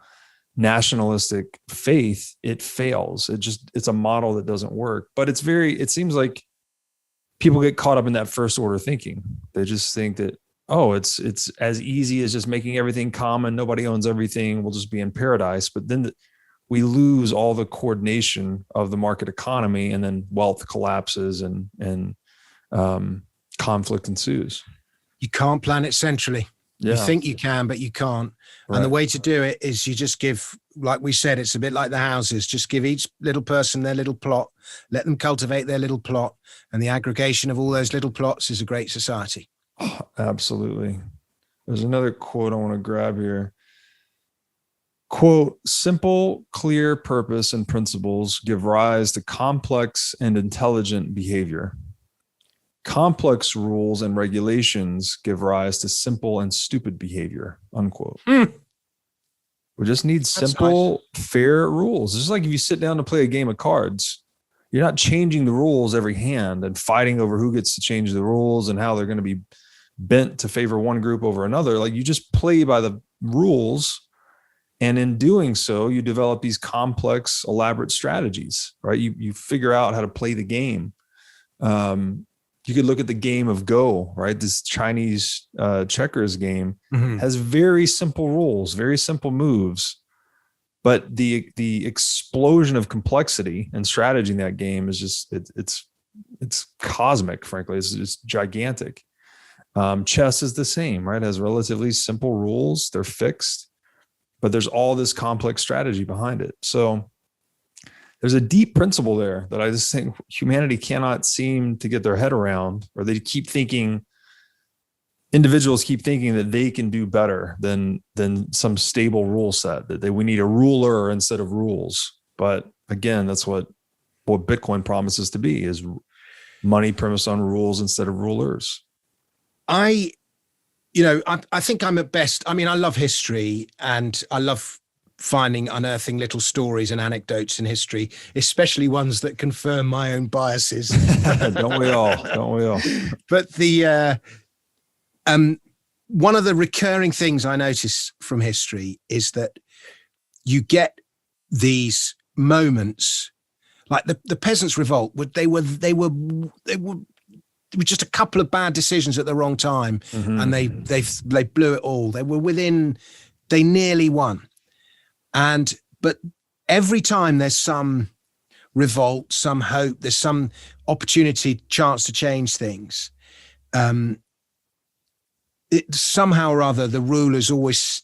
nationalistic faith, it fails. It's a model that doesn't work. But it seems like people get caught up in that first order thinking. They just think that, oh, it's as easy as just making everything common. Nobody owns everything. We'll just be in paradise. But then we lose all the coordination of the market economy, and then wealth collapses and conflict ensues. You can't plan it centrally. You think you can, but you can't. Right. And the way to do it is you just give, like we said, it's a bit like the houses. Just give each little person their little plot, let them cultivate their little plot. And the aggregation of all those little plots is a great society. Oh, absolutely. There's another quote I want to grab here. Quote, simple, clear purpose and principles give rise to complex and intelligent behavior. Complex rules and regulations give rise to simple and stupid behavior, unquote. We just need simple, fair rules. It's just like if you sit down to play a game of cards, you're not changing the rules every hand and fighting over who gets to change the rules and how they're going to be bent to favor one group over another. Like, you just play by the rules. And in doing so, you develop these complex, elaborate strategies, right? You figure out how to play the game. You could look at the game of Go, right? This Chinese checkers game has very simple rules, very simple moves, but the explosion of complexity and strategy in that game is just it's cosmic. Frankly, it's gigantic. Chess is the same, right? It has relatively simple rules; they're fixed, but there's all this complex strategy behind it. So there's a deep principle there that I just think humanity cannot seem to get their head around, or individuals keep thinking that they can do better than some stable rule set, that we need a ruler instead of rules. But again, that's what Bitcoin promises to be, is money premised on rules instead of rulers. I think I'm at best. I mean, I love history and I love unearthing little stories and anecdotes in history, especially ones that confirm my own biases. Don't we all? But one of the recurring things I notice from history is that you get these moments like the Peasants' Revolt. They were was just a couple of bad decisions at the wrong time, and they blew it all. They were within, they nearly won, but every time there's some revolt, some hope, there's some opportunity, chance to change things. Somehow or other, the rulers always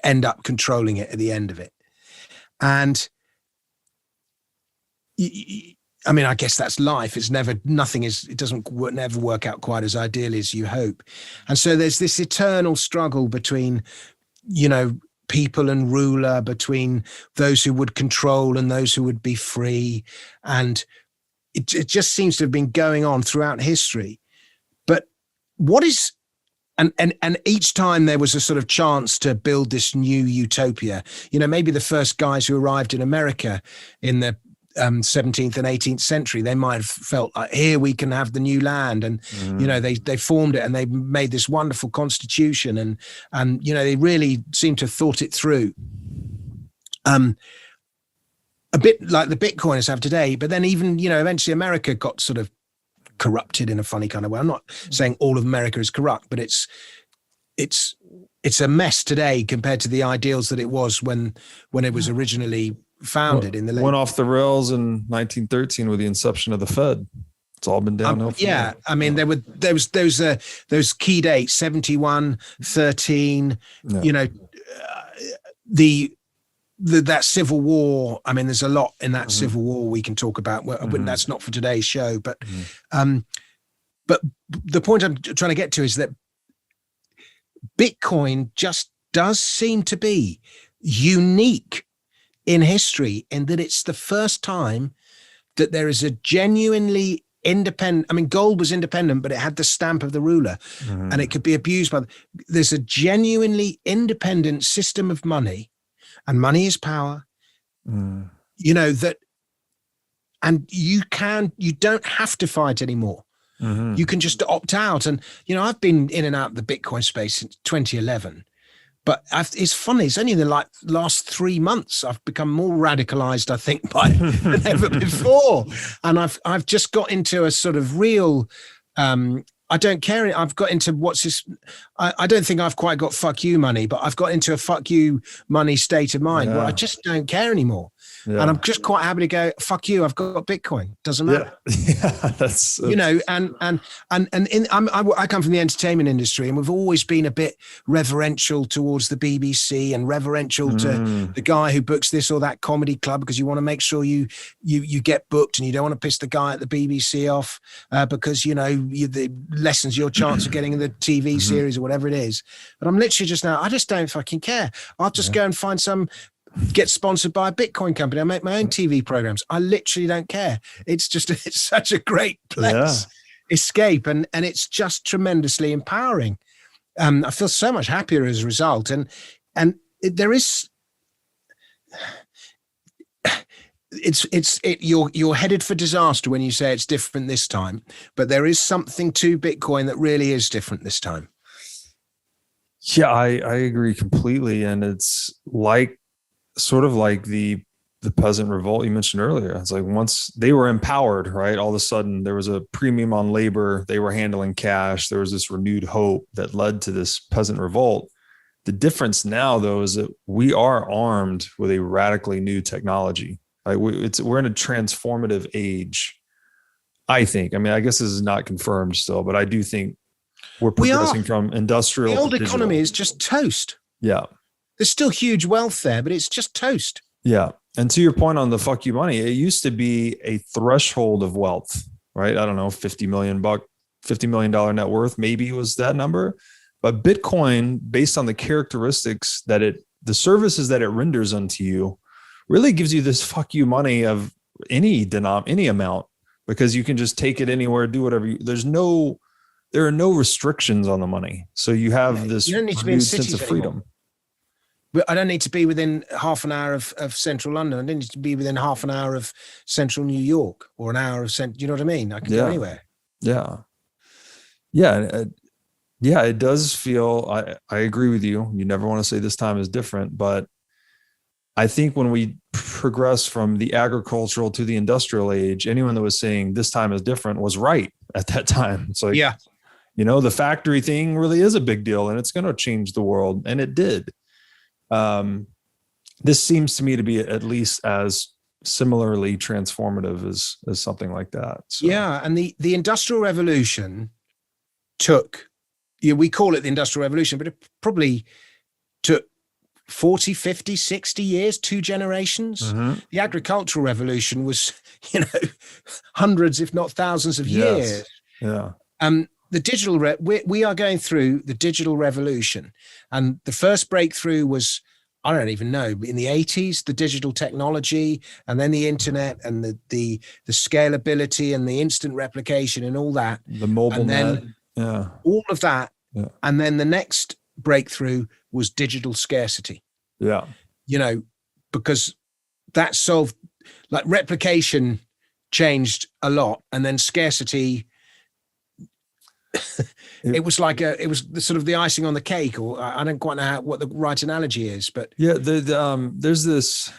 end up controlling it at the end of it. And I mean, I guess that's life. It doesn't never work out quite as ideally as you hope. And so there's this eternal struggle between, people and ruler, between those who would control and those who would be free. And it just seems to have been going on throughout history. But what is, and each time there was a sort of chance to build this new utopia. Maybe the first guys who arrived in America in the 17th and 18th century, they might have felt like, here we can have the new land, and they formed it and they made this wonderful constitution, and they really seem to have thought it through, a bit like the Bitcoiners have today. But then even eventually America got sort of corrupted in a funny kind of way. I'm not saying all of America is corrupt, but it's a mess today compared to the ideals that it was when it was originally founded in the late. Went off the rails in 1913 with the inception of the Fed. It's all been downhill. Yeah, I mean, there was those key dates, 71, 13. Yeah. That civil war. I mean, there's a lot in that civil war we can talk about. That's not for today's show, but the point I'm trying to get to is that Bitcoin just does seem to be unique in history, in that it's the first time that there is a genuinely independent, I mean, gold was independent, but it had the stamp of the ruler, and it could be abused by, there's a genuinely independent system of money, and money is power, that, and you don't have to fight anymore. You can just opt out. And, I've been in and out of the Bitcoin space since 2011. But it's funny, it's only in the last 3 months I've become more radicalized, I think, than ever before. And I've just got into a sort of real, I don't care. I've got into I don't think I've quite got fuck you money, but I've got into a fuck you money state of mind where I just don't care anymore. Yeah. And I'm just quite happy to go, fuck you, I've got Bitcoin. Doesn't matter. Yeah, that's and I come from the entertainment industry, and we've always been a bit reverential towards the BBC and reverential to the guy who books this or that comedy club, because you want to make sure you get booked, and you don't want to piss the guy at the BBC off because the lessens your chance of getting in the TV series or whatever it is. But I'm literally just now, I just don't fucking care. I'll just go and find get sponsored by a Bitcoin company. I make my own TV programs. I literally don't care. It's such a great place, escape, and it's just tremendously empowering. I feel so much happier as a result. And there is, you're headed for disaster when you say it's different this time, but there is something to Bitcoin that really is different this time. Yeah, I agree completely. And it's sort of like the peasant revolt you mentioned earlier. It's like once they were empowered, right? All of a sudden there was a premium on labor. They were handling cash. There was this renewed hope that led to this peasant revolt. The difference now, though, is that we are armed with a radically new technology. We're in a transformative age, I think. I mean, I guess this is not confirmed still, but I do think we're progressing from industrial. The old economy is just toast. Yeah. There's still huge wealth there, but it's just toast. Yeah. And to your point on the fuck you money, it used to be a threshold of wealth, right? I don't know, $50 million net worth, maybe was that number. But Bitcoin, based on the characteristics that the services that it renders unto you, really gives you this fuck you money of any amount, because you can just take it anywhere, do whatever. There are no restrictions on the money. So you have this renewed sense of freedom. Anymore. But I don't need to be within half an hour of central London. I don't need to be within half an hour of central New York, or an hour of you know what I mean? I can go anywhere. Yeah. Yeah. Yeah. It does feel, I agree with you. You never want to say this time is different, but I think when we progress from the agricultural to the industrial age, anyone that was saying this time is different was right at that time. It's like, Yeah. the factory thing really is a big deal and it's going to change the world. And it did. This seems to me to be at least as similarly transformative as something like that. So. Yeah. And the Industrial Revolution took, we call it the Industrial Revolution, but it probably took 40, 50, 60 years, 2 generations. Mm-hmm. The Agricultural Revolution was, hundreds, if not thousands of years. Yeah. The digital, we are going through the digital revolution. And the first breakthrough was, I don't even know, in the 80s, the digital technology, and then the internet and the scalability and the instant replication and all that. The mobile net. Yeah. All of that. Yeah. And then the next breakthrough was digital scarcity. Yeah. Because that solved, like, replication changed a lot, and then scarcity, it was the sort of the icing on the cake, or I don't quite know what the right analogy is, but yeah, there's this.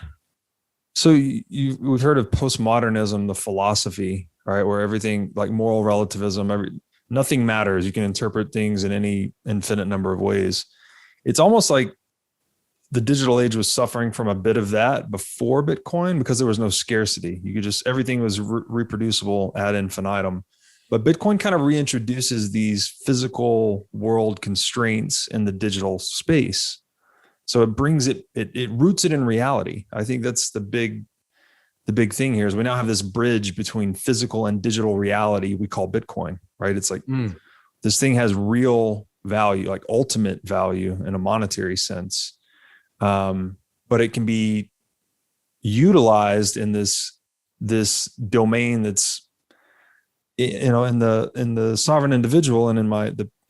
So we've heard of Post-Modernism, the philosophy, right, where everything, like moral relativism, nothing matters. You can interpret things in any infinite number of ways. It's almost like the digital age was suffering from a bit of that before Bitcoin, because there was no scarcity. You could just, everything was reproducible ad infinitum. But Bitcoin kind of reintroduces these physical world constraints in the digital space. So it brings it roots it in reality. I think that's the big thing here is we now have this bridge between physical and digital reality we call Bitcoin, right? It's like this thing has real value, like ultimate value in a monetary sense. But it can be utilized in this domain that's, in the sovereign individual, and in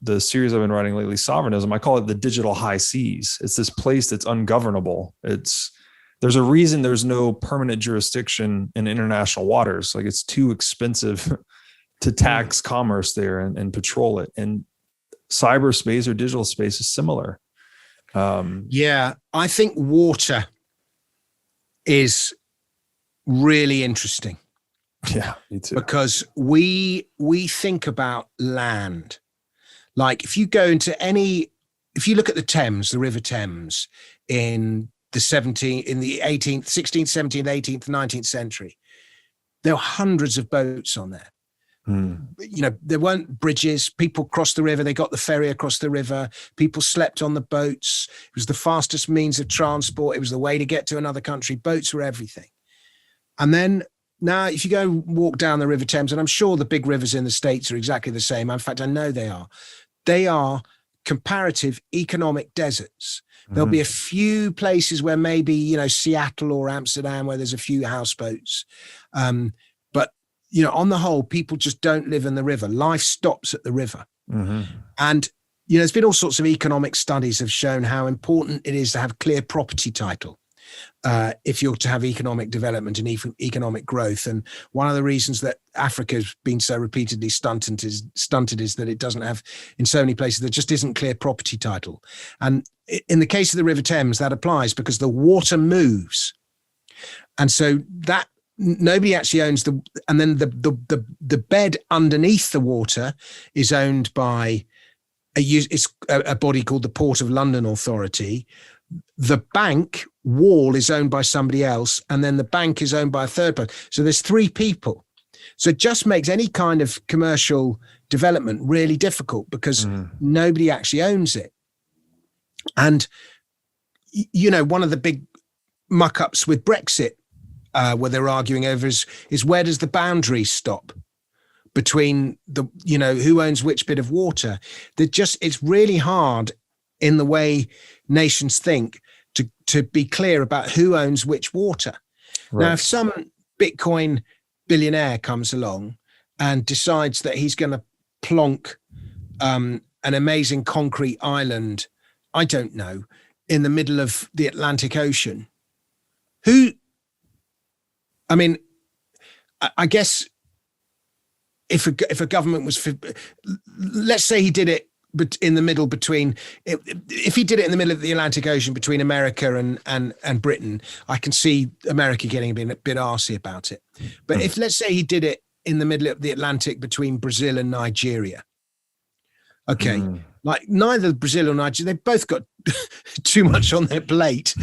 the series I've been writing lately, Sovereignism, I call it the digital high seas. It's this place that's ungovernable. There's a reason there's no permanent jurisdiction in international waters. Like, it's too expensive to tax commerce there and patrol it. And cyberspace or digital space is similar. Yeah, I think water is really interesting. Yeah, me too. Because we think about land. Like, if you look at the Thames, the River Thames, in the 18th, 16th, 17th, 18th, 19th century, there were hundreds of boats on there. There weren't bridges. People crossed the river. They got the ferry across the river. People slept on the boats. It was the fastest means of transport. It was the way to get to another country. Boats were everything. And then now, if you go walk down the River Thames, and I'm sure the big rivers in the States are exactly the same. In fact, I know they are comparative economic deserts. There'll be a few places where maybe, Seattle or Amsterdam, where there's a few houseboats. But, on the whole, people just don't live in the river. Life stops at the river. And, there's been all sorts of economic studies have shown how important it is to have clear property title if you're to have economic development and economic growth. And one of the reasons that Africa has been so repeatedly stunted is that it doesn't have, in so many places, there just isn't clear property title. And in the case of the River Thames, that applies because the water moves. And so that nobody actually owns and then the bed underneath the water is owned by a body called the Port of London Authority. The bank wall is owned by somebody else, and then the bank is owned by a third person. So there's 3 people. So it just makes any kind of commercial development really difficult because nobody actually owns it. And, one of the big muck-ups with Brexit, where they're arguing over is where does the boundary stop between who owns which bit of water? It's really hard in the way nations think to be clear about who owns which water. Right. Now, if some Bitcoin billionaire comes along and decides that he's going to plonk an amazing concrete island, I don't know, in the middle of the Atlantic Ocean, I guess if a government was, let's say he did it but in the middle between, if he did it in the middle of the Atlantic Ocean between America and Britain, I can see America getting a bit arsy about it. But if, let's say he did it in the middle of the Atlantic between Brazil and Nigeria, okay, like neither Brazil or Nigeria, they've both got too much on their plate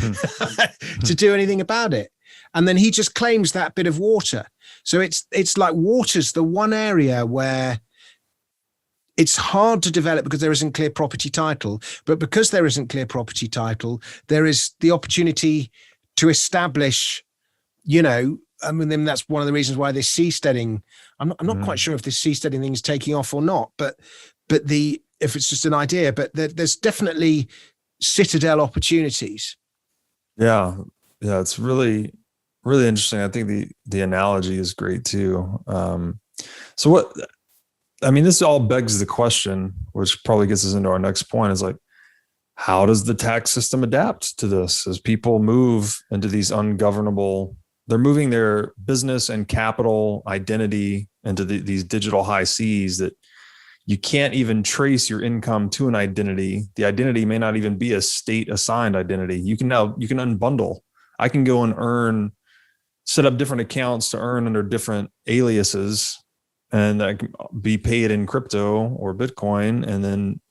to do anything about it. And then he just claims that bit of water. So it's like water's the one area where it's hard to develop because there isn't clear property title. But because there isn't clear property title, there is the opportunity to establish, you know, I mean, then that's one of the reasons why this seasteading, I'm not quite sure if this seasteading thing is taking off or not, but if it's just an idea, but there's definitely citadel opportunities. Yeah. It's really, really interesting. I think the analogy is great too. So this all begs the question, which probably gets us into our next point, is like, how does the tax system adapt to this as people move into these ungovernable, they're moving their business and capital identity into these digital high seas that you can't even trace your income to an identity. The identity may not even be a state assigned identity. You can unbundle. I can go and set up different accounts to earn under different aliases, and that can be paid in crypto or Bitcoin. And then,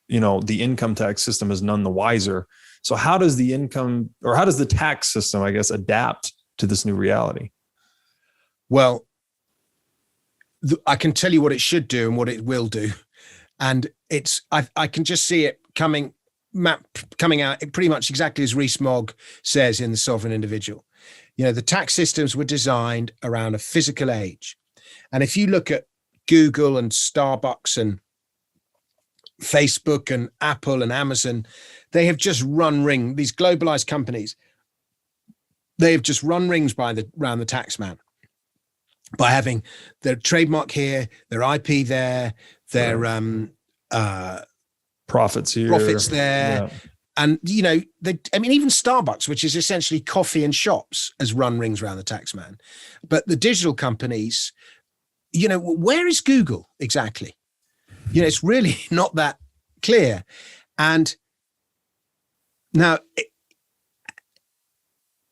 you know, the income tax system is none the wiser. So how does the tax system, I guess, adapt to this new reality? Well, I can tell you what it should do and what it will do. And I can just see it coming out pretty much exactly as Rees-Mogg says in The Sovereign Individual. You know, the tax systems were designed around a physical age. And if you look at Google and Starbucks and Facebook and Apple and Amazon, they have just these globalized companies, they have just run rings around the tax man by having their trademark here, their IP there, their profits here, profits there. Yeah. And, you know, even Starbucks, which is essentially coffee and shops, has run rings around the tax man. But the digital companies, you know, where is Google exactly? You know, it's really not that clear. And now,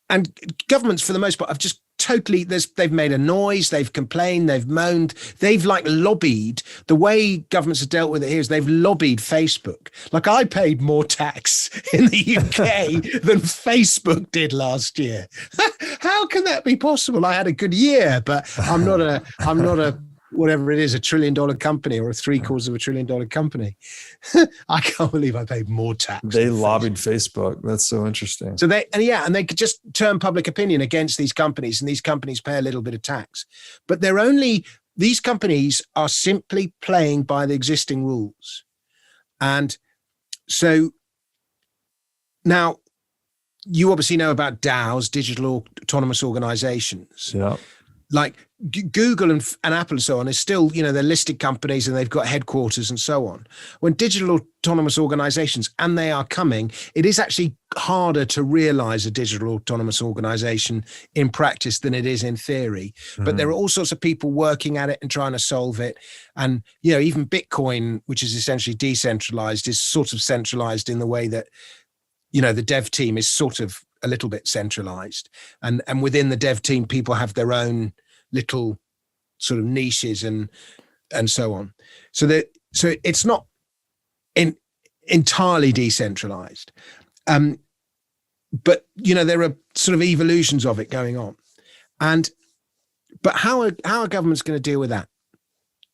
and governments, for the most part, have just they've made a noise, they've complained, they've moaned, they've like lobbied. The way governments have dealt with it here is they've lobbied Facebook. Like, I paid more tax in the UK than Facebook did last year. How can that be possible? I had a good year, but I'm not a whatever it is, $1 trillion company or $750 billion company. I can't believe I paid more tax. They lobbied Facebook. That's so interesting. So they could just turn public opinion against these companies, and these companies pay a little bit of tax. But these companies are simply playing by the existing rules. And so now you obviously know about DAOs, digital autonomous organizations. Yeah. Like Google and Apple and so on is still, you know, they're listed companies and they've got headquarters and so on. When digital autonomous organizations, and they are coming, it is actually harder to realize a digital autonomous organization in practice than it is in theory. Mm-hmm. But there are all sorts of people working at it and trying to solve it. And, you know, even Bitcoin, which is essentially decentralized, is sort of centralized in the way that, you know, the dev team is sort of a little bit centralized. And within the dev team, people have their own little sort of niches and so on. So it's not entirely decentralized. But, you know, there are sort of evolutions of it going on. But how are governments going to deal with that?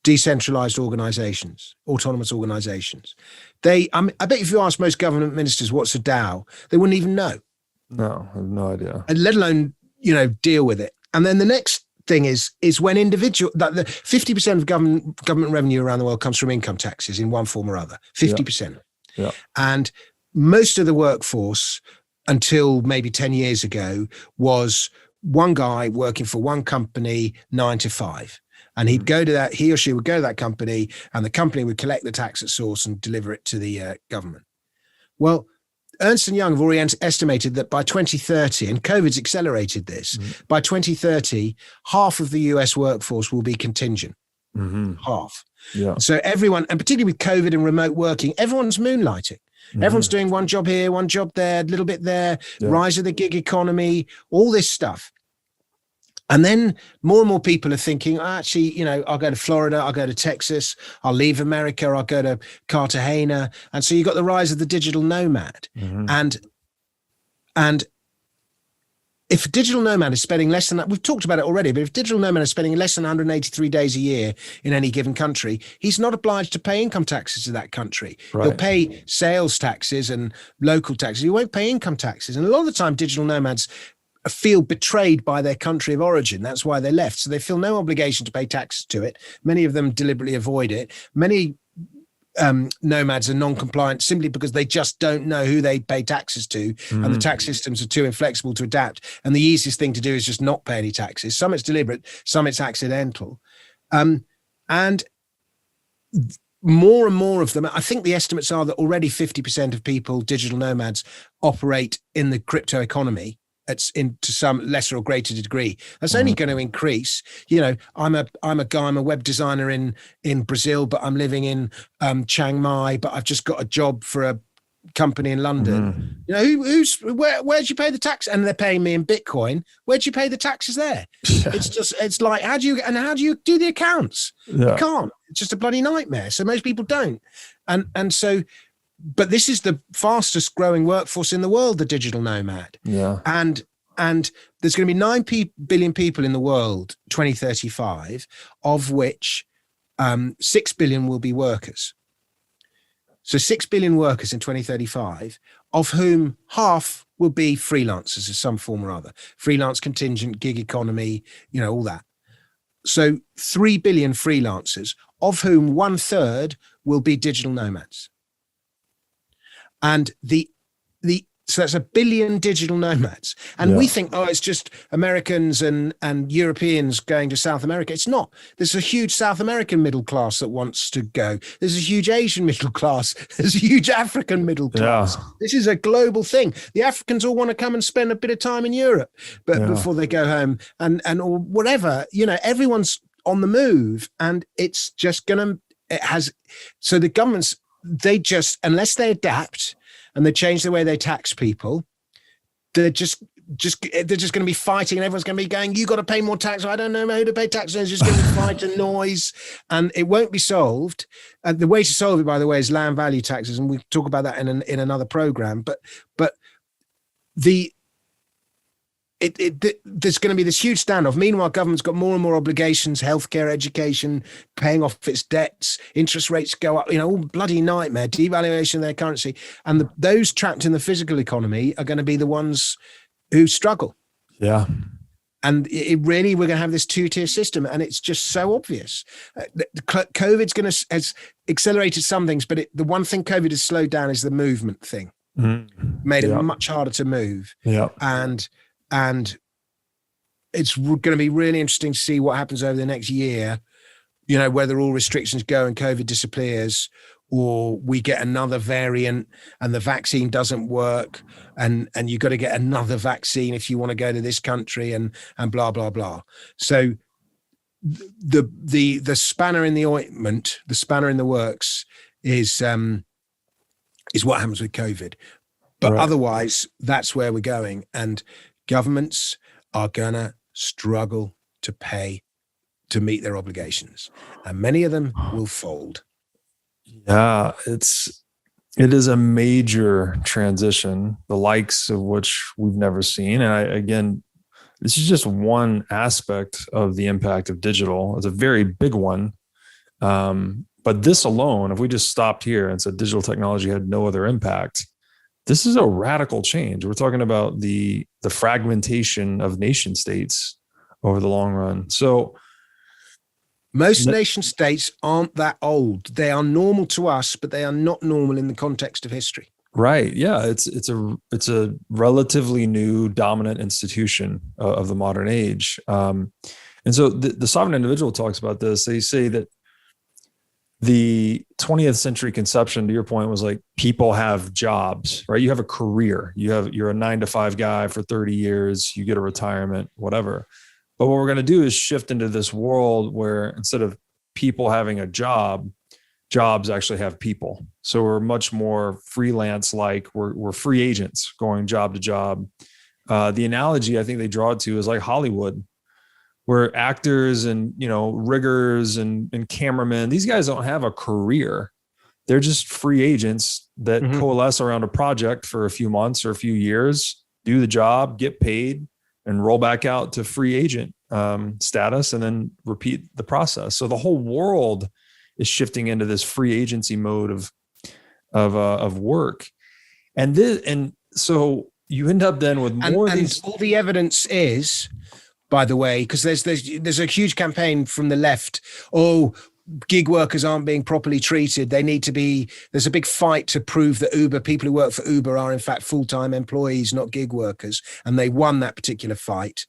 Decentralized organizations, autonomous organizations. I bet if you ask most government ministers what's a DAO, they wouldn't even know. No, I have no idea. And let alone, you know, deal with it. And then the next thing is when the 50% of government revenue around the world comes from income taxes in one form or other. 50%. Yeah. And most of the workforce until maybe 10 years ago was one guy working for one company 9 to 5. And he or she would go to that company, and the company would collect the tax at source and deliver it to the government. Well, Ernst & Young have already estimated that by 2030, and COVID's accelerated this, by 2030, half of the US workforce will be contingent. Mm-hmm. half. Yeah. So everyone, and particularly with COVID and remote working, everyone's moonlighting. Mm-hmm. Everyone's doing one job here, one job there, a little bit there, rise of the gig economy, all this stuff. And then more and more people are thinking, actually, you know, I'll go to Florida, I'll go to Texas, I'll leave America, I'll go to Cartagena. And so you've got the rise of the digital nomad. Mm-hmm. And if a digital nomad is spending less than that, we've talked about it already, but if digital nomad is spending less than 183 days a year in any given country, he's not obliged to pay income taxes to that country. Right. He'll pay sales taxes and local taxes. He won't pay income taxes. And a lot of the time, digital nomads feel betrayed by their country of origin. That's why they left. So they feel no obligation to pay taxes to it. Many of them deliberately avoid it. Many nomads are non-compliant simply because they just don't know who they pay taxes to, and the tax systems are too inflexible to adapt. And the easiest thing to do is just not pay any taxes. Some it's deliberate, some it's accidental. And more and more of them, I think the estimates are that already 50% of people, digital nomads, operate in the crypto economy. It's to some lesser or greater degree. That's only going to increase. You know, I'm a web designer in Brazil, but I'm living in Chiang Mai, but I've just got a job for a company in London. You know, where'd you pay the tax? And they're paying me in Bitcoin. Where'd you pay the taxes there? It's like, how do you do the accounts? You can't. It's just a bloody nightmare. So most people don't. And so, but this is the fastest growing workforce in the world, the digital nomad. Yeah. And there's going to be 9 billion people in the world, 2035, of which 6 billion will be workers. So 6 billion workers in 2035, of whom half will be freelancers of some form or other. Freelance, contingent, gig economy, you know, all that. So 3 billion freelancers, of whom 1/3 will be digital nomads. And so that's 1 billion digital nomads. And we think, it's just Americans and Europeans going to South America. It's not. There's a huge South American middle class that wants to go. There's a huge Asian middle class. There's a huge African middle class. Yeah. This is a global thing. The Africans all want to come and spend a bit of time in Europe, but before they go home and or whatever, you know, everyone's on the move, and it's just so the governments, they just, unless they adapt and they change the way they tax people, they're just going to be fighting, and everyone's going to be going, you got to pay more tax. I don't know who to pay tax. It's just going to be fight and noise, and it won't be solved. And the way to solve it, by the way, is land value taxes, and we'll talk about that in another program. But there's going to be this huge standoff. Meanwhile, government's got more and more obligations, healthcare, education, paying off its debts, interest rates go up, you know, all bloody nightmare, devaluation of their currency. And those trapped in the physical economy are going to be the ones who struggle. Yeah. And we're going to have this 2-tier system, and it's just so obvious. COVID's has accelerated some things, but the one thing COVID has slowed down is the movement thing. Made it much harder to move. Yeah. And it's going to be really interesting to see what happens over the next year, you know, whether all restrictions go and COVID disappears, or we get another variant and the vaccine doesn't work, and you've got to get another vaccine if you want to go to this country, and blah, blah, blah. So the spanner in the ointment, the spanner in the works is what happens with COVID. But otherwise, that's where we're going. And governments are going to struggle to meet their obligations, and many of them will fold. Yeah, it is a major transition, the likes of which we've never seen. And again, this is just one aspect of the impact of digital. It's a very big one. But this alone, if we just stopped here and said digital technology had no other impact, this is a radical change. We're talking about the fragmentation of nation states over the long run. So most nation states aren't that old. They are normal to us, but they are not normal in the context of history. Right. Yeah. It's a relatively new dominant institution of the modern age. And so the Sovereign Individual talks about this. They say that the 20th century conception, to your point, was like people have jobs, right? You have a career. You're a 9-to-5 guy for 30 years. You get a retirement, whatever. But what we're going to do is shift into this world where instead of people having a job, jobs actually have people. So we're much more freelance like. We're free agents going job to job. The analogy I think they draw it to is like Hollywood, where actors and riggers and cameramen, these guys don't have a career. They're just free agents that coalesce around a project for a few months or a few years, do the job, get paid, and roll back out to free agent status, and then repeat the process. So the whole world is shifting into this free agency mode of work, and so you end up then with more of these. All the evidence is, by the way, because there's a huge campaign from the left. Oh, gig workers aren't being properly treated. They need to be. There's a big fight to prove that people who work for Uber are in fact full-time employees, not gig workers, and they won that particular fight.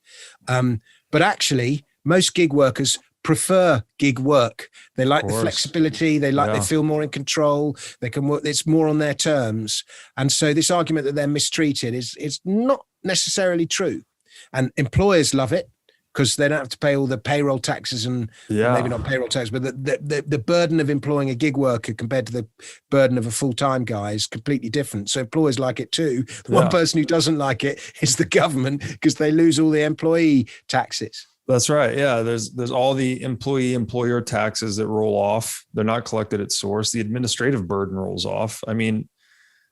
But actually, most gig workers prefer gig work. They like the flexibility. They feel more in control. They can work. It's more on their terms. And so this argument that they're mistreated is not necessarily true. And employers love it because they don't have to pay all the payroll taxes and maybe not payroll tax, but the burden of employing a gig worker compared to the burden of a full-time guy is completely different. So employers like it too. The one person who doesn't like it is the government, because they lose all the employee taxes. That's right. Yeah. There's all the employer taxes that roll off. They're not collected at source. The administrative burden rolls off. I mean,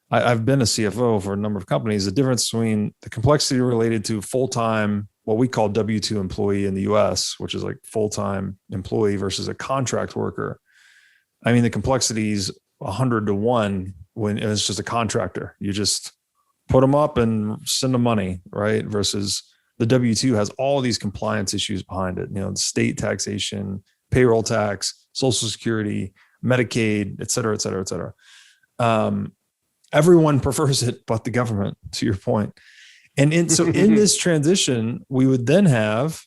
I've been a CFO for a number of companies. The difference between the complexity related to full-time, what we call W-2 employee in the US, which is like full-time employee versus a contract worker. I mean, the complexity is 100 to 1 when it's just a contractor. You just put them up and send them money, right? Versus the W-2 has all these compliance issues behind it. State taxation, payroll tax, Social Security, Medicaid, et cetera, et cetera, et cetera. Everyone prefers it but the government, to your point. And so in this transition, we would then have,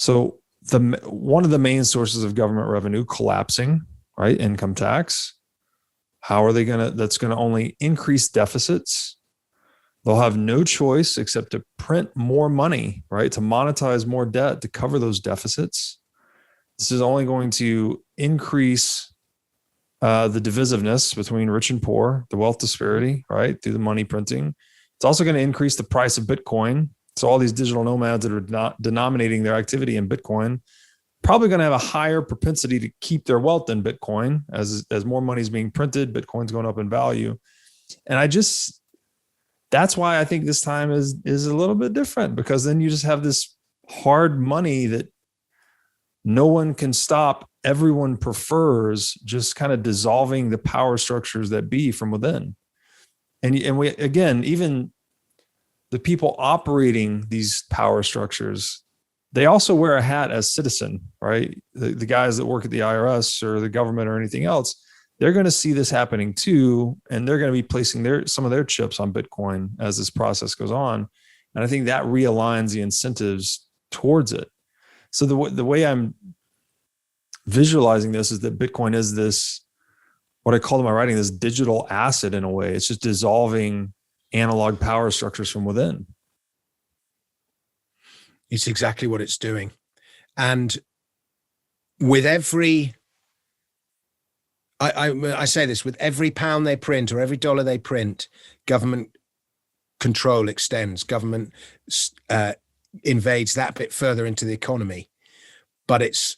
one of the main sources of government revenue collapsing, right? Income tax. How are they that's going to only increase deficits. They'll have no choice except to print more money, right? To monetize more debt to cover those deficits. This is only going to increase the divisiveness between rich and poor, the wealth disparity, right? Through the money printing. It's also going to increase the price of Bitcoin. So all these digital nomads that are not denominating their activity in Bitcoin, probably going to have a higher propensity to keep their wealth in Bitcoin as more money is being printed, Bitcoin's going up in value. And that's why I think this time is a little bit different, because then you just have this hard money that no one can stop. Everyone prefers just kind of dissolving the power structures that be from within. And we, again, even the people operating these power structures, they also wear a hat as citizen, right? The guys that work at the IRS or the government or anything else, they're going to see this happening too. And they're going to be placing some of their chips on Bitcoin as this process goes on. And I think that realigns the incentives towards it. So the way I'm visualizing this is that Bitcoin is this, what I call in my writing, this digital asset in a way. It's just dissolving analog power structures from within. It's exactly what it's doing. And with every, I say this, with every pound they print or every dollar they print, government control extends, government invades that bit further into the economy. But it's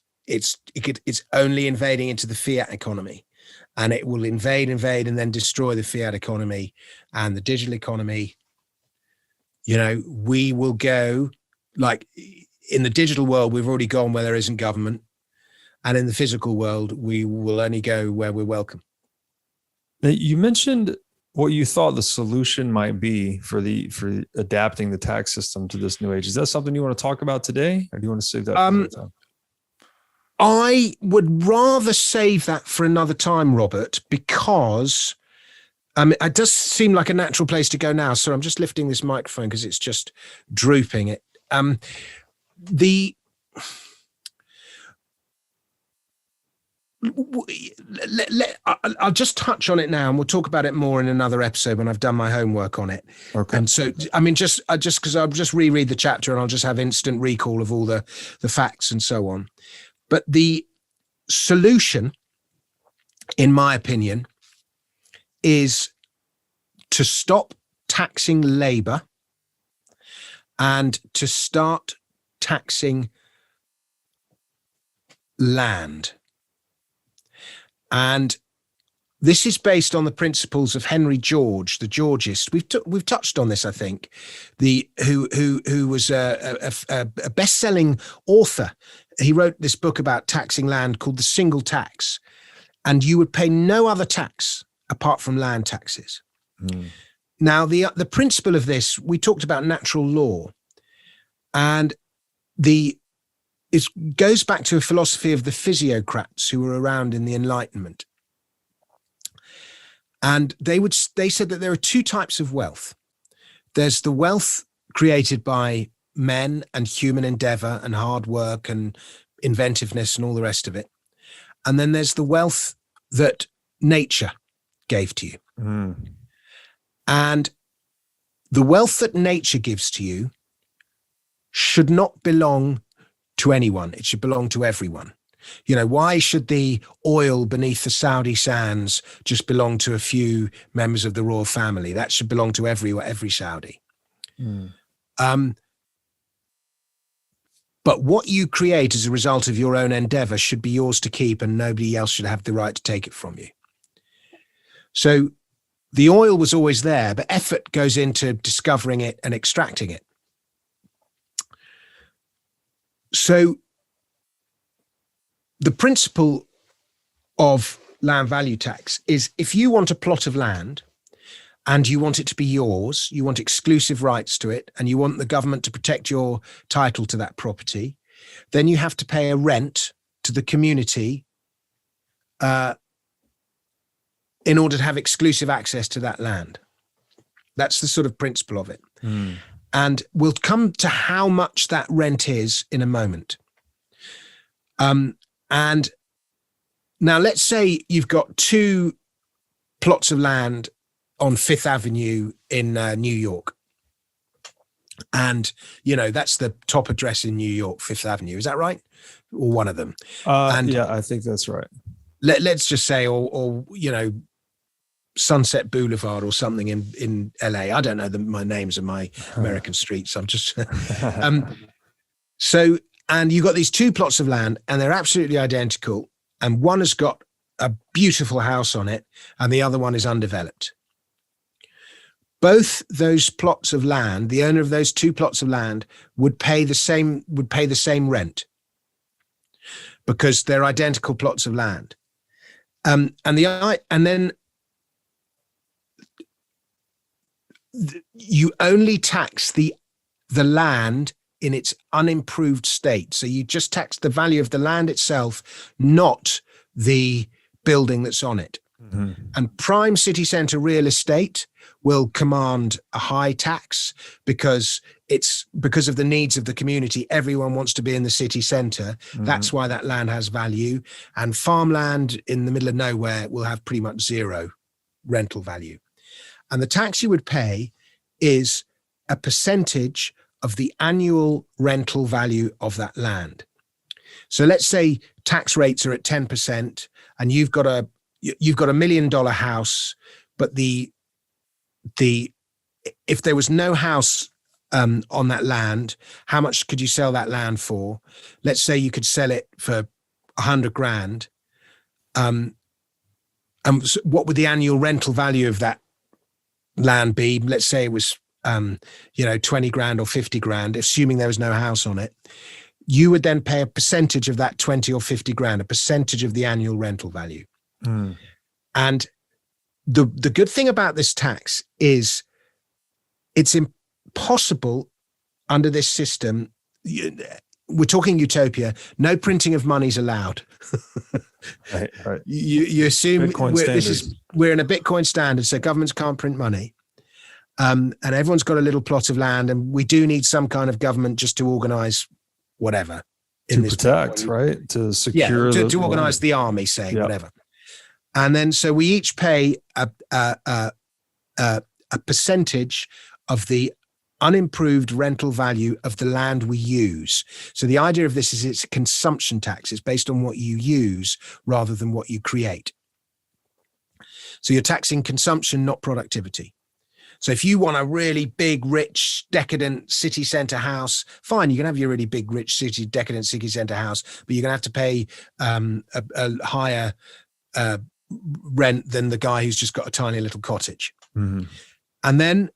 only invading into the fiat economy. And it will invade, and then destroy the fiat economy and the digital economy. We will go, like in the digital world, we've already gone where there isn't government. And in the physical world, we will only go where we're welcome. You mentioned what you thought the solution might be for adapting the tax system to this new age. Is that something you want to talk about today, or do you want to save that for another time? I would rather save that for another time, Robert, because it does seem like a natural place to go now. So I'm just lifting this microphone because it's just drooping it. I'll just touch on it now, and we'll talk about it more in another episode when I've done my homework on it. Okay. And so, just because I'll just reread the chapter and I'll just have instant recall of all the facts and so on. But solution, in my opinion, is to stop taxing labor and to start taxing land. And this is based on the principles of Henry George, the Georgist. We've touched on this, I think. Who was a best-selling author. He wrote this book about taxing land called The Single Tax, and you would pay no other tax apart from land taxes. Now, the principle of this, we talked about natural law, and it goes back to a philosophy of the physiocrats who were around in the Enlightenment. And they said that there are two types of wealth. There's the wealth created by men and human endeavor and hard work and inventiveness and all the rest of it. And then there's the wealth that nature gave to you. And the wealth that nature gives to you should not belong to anyone. It should belong to everyone. You know, why should the oil beneath the Saudi sands just belong to a few members of the royal family? That should belong to every Saudi. But what you create as a result of your own endeavor should be yours to keep, and nobody else should have the right to take it from you. So the oil was always there, but effort goes into discovering it and extracting it. So the principle of land value tax is, if you want a plot of land and you want it to be yours, you want exclusive rights to it, and you want the government to protect your title to that property, then you have to pay a rent to the community in order to have exclusive access to that land. That's the sort of principle of it. And we'll come to how much that rent is in a moment. And now let's say you've got two plots of land on Fifth Avenue in New York. And, you know, that's the top address in New York, Fifth Avenue. Is that right? Or one of them? Yeah, I think that's right. Let's just say, or you know, Sunset Boulevard or something in LA. I don't know my names of my American streets. I'm just so, and you've got these two plots of land and they're absolutely identical, and one has got a beautiful house on it and the other one is undeveloped. Both those plots of land, the owner of those two plots of land would pay the same rent because they're identical plots of land. And then you only tax the land in its unimproved state. So you just tax the value of the land itself, not the building that's on it. And prime city centre real estate will command a high tax because of the needs of the community. Everyone wants to be in the city centre. That's why that land has value. And farmland in the middle of nowhere will have pretty much zero rental value. And the tax you would pay is a percentage of the annual rental value of that land. So let's say tax rates are at 10% and you've got a $1 million house, but if there was no house on that land, how much could you sell that land for? Let's say you could sell it for 100 grand. And what would the annual rental value of that land be? Let's say it was 20 grand or 50 grand, assuming there was no house on it. You would then pay a percentage of that 20 or 50 grand, a percentage of the annual rental value. And the good thing about this tax is it's impossible under this system. We're talking utopia. No printing of money is allowed. Right. You assume we're in a Bitcoin standard, so governments can't print money. And everyone's got a little plot of land, and we do need some kind of government just to organize whatever. To protect, right? To secure. Yeah, to organize the army, say, whatever. And then so we each pay a percentage of the unimproved rental value of the land we use. So the idea of this is it's a consumption tax. It's based on what you use rather than what you create. So you're taxing consumption, not productivity. So if you want a really big, rich, decadent city centre house, fine, you can have your really big, rich, decadent city centre house, but you're going to have to pay a higher rent than the guy who's just got a tiny little cottage. Mm-hmm. And then,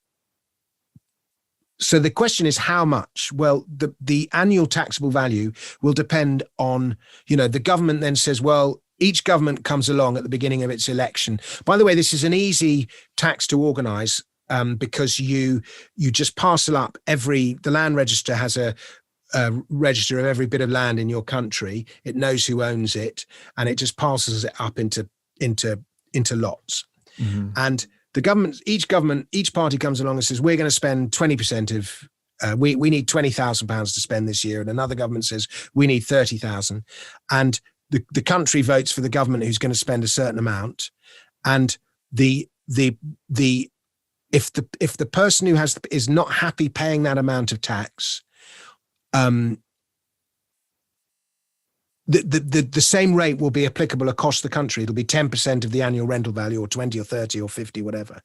so the question is how much? Well, the annual taxable value will depend on, the government then says, well, each government comes along at the beginning of its election. By the way, this is an easy tax to organise because you just parcel up the land register has a register of every bit of land in your country. It knows who owns it, and it just parcels it up into lots. Mm-hmm. And each party comes along and says, we're going to spend 20% of, we need £20,000 to spend this year. And another government says, we need 30,000. And the country votes for the government who's going to spend a certain amount. And if the person who is not happy paying that amount of tax, the same rate will be applicable across the country. It'll be 10% of the annual rental value, or 20 or 30 or 50, whatever.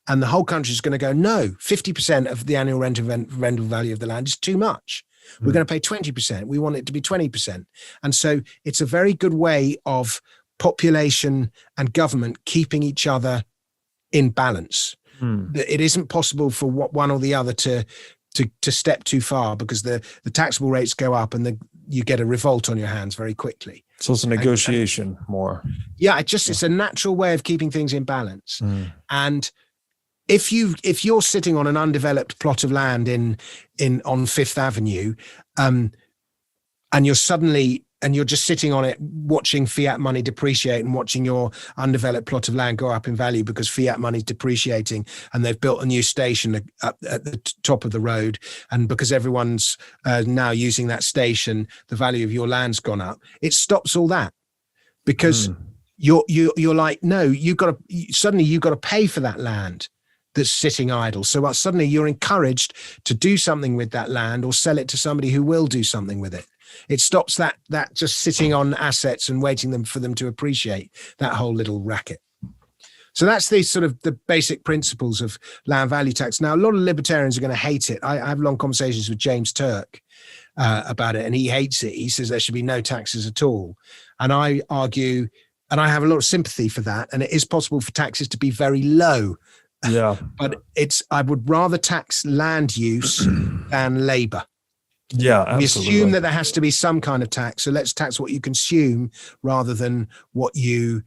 And the whole country is going to go, no, 50% of the annual rental value of the land is too much. We're going to pay 20%. We want it to be 20%. And so it's a very good way of population and government keeping each other in balance. It isn't possible for one or the other to step too far, because the taxable rates go up and you get a revolt on your hands very quickly. So it's a negotiation more. Yeah, it's a natural way of keeping things in balance. And if you're sitting on an undeveloped plot of land on Fifth Avenue, and you're just sitting on it, watching fiat money depreciate and watching your undeveloped plot of land go up in value because fiat money is depreciating, and they've built a new station at the top of the road, and because everyone's now using that station, the value of your land's gone up. It stops all that, because you're like, no, suddenly you've got to pay for that land that's sitting idle. So suddenly you're encouraged to do something with that land, or sell it to somebody who will do something with it. It stops that just sitting on assets and waiting for them to appreciate, that whole little racket. So that's the sort of the basic principles of land value tax. Now, a lot of libertarians are going to hate it. I have long conversations with James Turk about it, and he hates it. He says there should be no taxes at all. And I argue, and I have a lot of sympathy for that, and it is possible for taxes to be very low. Yeah. But I would rather tax land use than labor. Yeah, absolutely. We assume that there has to be some kind of tax. So let's tax what you consume rather than what you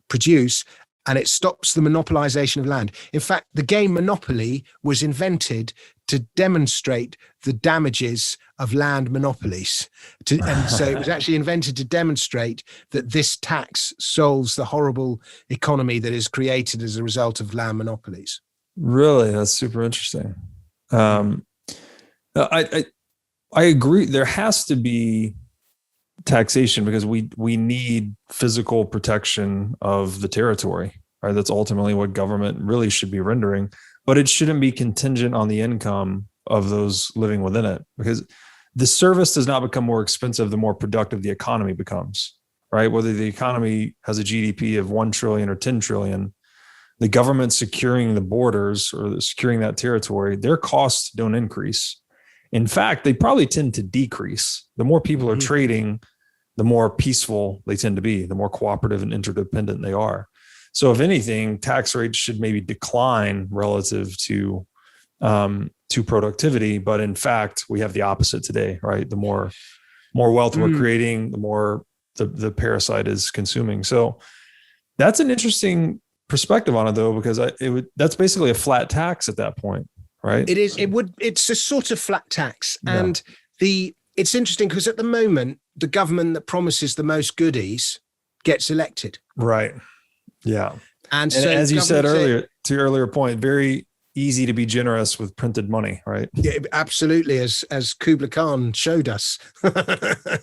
produce. And it stops the monopolization of land. In fact, the game Monopoly was invented to demonstrate the damages of land monopolies. And so it was actually invented to demonstrate that this tax solves the horrible economy that is created as a result of land monopolies. Really? That's super interesting. I agree. There has to be taxation because we need physical protection of the territory, right? That's ultimately what government really should be rendering, but it shouldn't be contingent on the income of those living within it, because the service does not become more expensive the more productive the economy becomes, right? Whether the economy has a GDP of 1 trillion or 10 trillion, the government securing the borders or securing that territory, their costs don't increase. In fact, they probably tend to decrease. The more people are trading, the more peaceful they tend to be, the more cooperative and interdependent they are. So if anything, tax rates should maybe decline relative to productivity. But in fact, we have the opposite today, right? The more wealth we're creating, the more the parasite is consuming. So that's an interesting perspective on it, though, because that's basically a flat tax at that point. Right. It is. It's a sort of flat tax. Yeah. And it's interesting because at the moment, the government that promises the most goodies gets elected. Right. Yeah. And so as you said earlier, to your earlier point, very easy to be generous with printed money. Right. Yeah, absolutely. As Kubla Khan showed us. But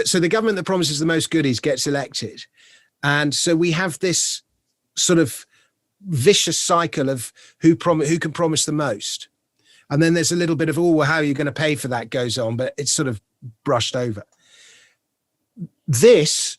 so the government that promises the most goodies gets elected. And so we have this sort of vicious cycle of who can promise the most. And then there's a little bit of, oh, well, how are you going to pay for that goes on, but it's sort of brushed over. This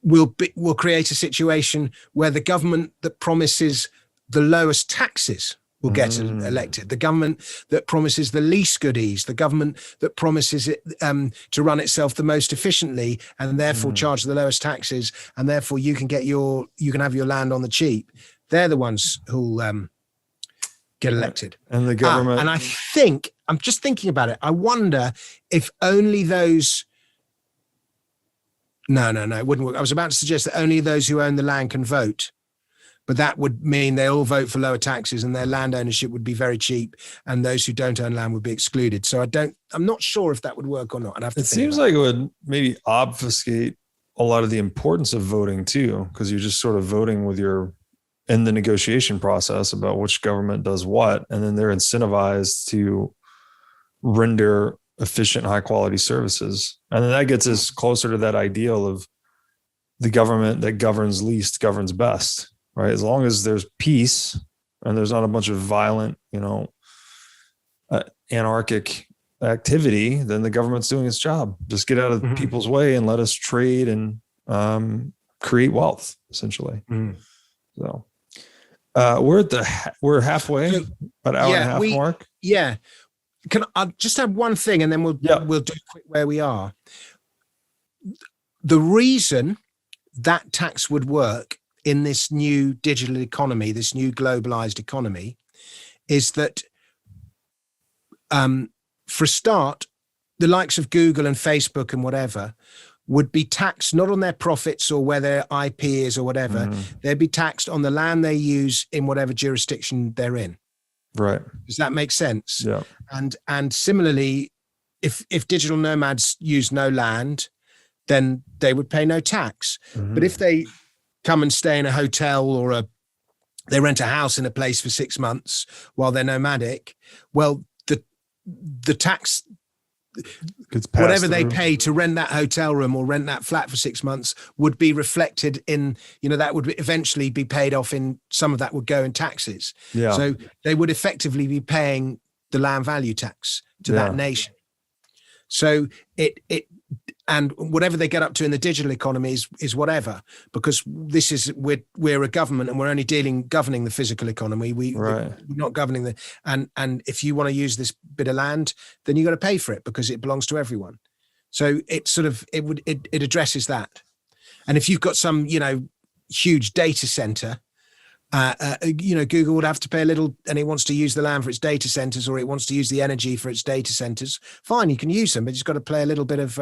will create a situation where the government that promises the lowest taxes will get elected. The government that promises the least goodies, the government that promises it to run itself the most efficiently, and therefore charge the lowest taxes, and therefore you can have your land on the cheap. They're the ones who'll get elected. And the government. And I think, I'm just thinking about it. I wonder if only those. No, it wouldn't work. I was about to suggest that only those who own the land can vote. But that would mean they all vote for lower taxes and their land ownership would be very cheap, and those who don't own land would be excluded. So I'm not sure if that would work or not. I'd have to It seems like it would maybe obfuscate a lot of the importance of voting too, because you're just sort of voting in the negotiation process about which government does what, and then they're incentivized to render efficient, high quality services. And then that gets us closer to that ideal of the government that governs least governs best. Right. As long as there's peace and there's not a bunch of violent, anarchic activity, then the government's doing its job. Just get out of people's way and let us trade and create wealth, essentially. So we're halfway, about an hour and a half mark. Yeah. Can I just have one thing, and then we'll do quick where we are. The reason that tax would work in this new digital economy, this new globalized economy, is that for a start, the likes of Google and Facebook and whatever would be taxed not on their profits or where their IP is or whatever. They'd be taxed on the land they use in whatever jurisdiction they're in. Right. Does that make sense? Yeah. And similarly, if digital nomads use no land, then they would pay no tax. But if they come and stay in a hotel or they rent a house in a place for 6 months while they're nomadic, well, the tax, whatever they pay to rent that hotel room or rent that flat for 6 months would be reflected in, that would eventually be paid off in, some of that would go in taxes. Yeah. So they would effectively be paying the land value tax to that nation. So and whatever they get up to in the digital economy is whatever, because we're a government and we're only governing the physical economy. We're not governing and if you want to use this bit of land, then you got to pay for it because it belongs to everyone. So it addresses that. And if you've got some, huge data center, Google would have to pay a little, and it wants to use the land for its data centers, or it wants to use the energy for its data centers. Fine, you can use them, but it's got to pay a little bit of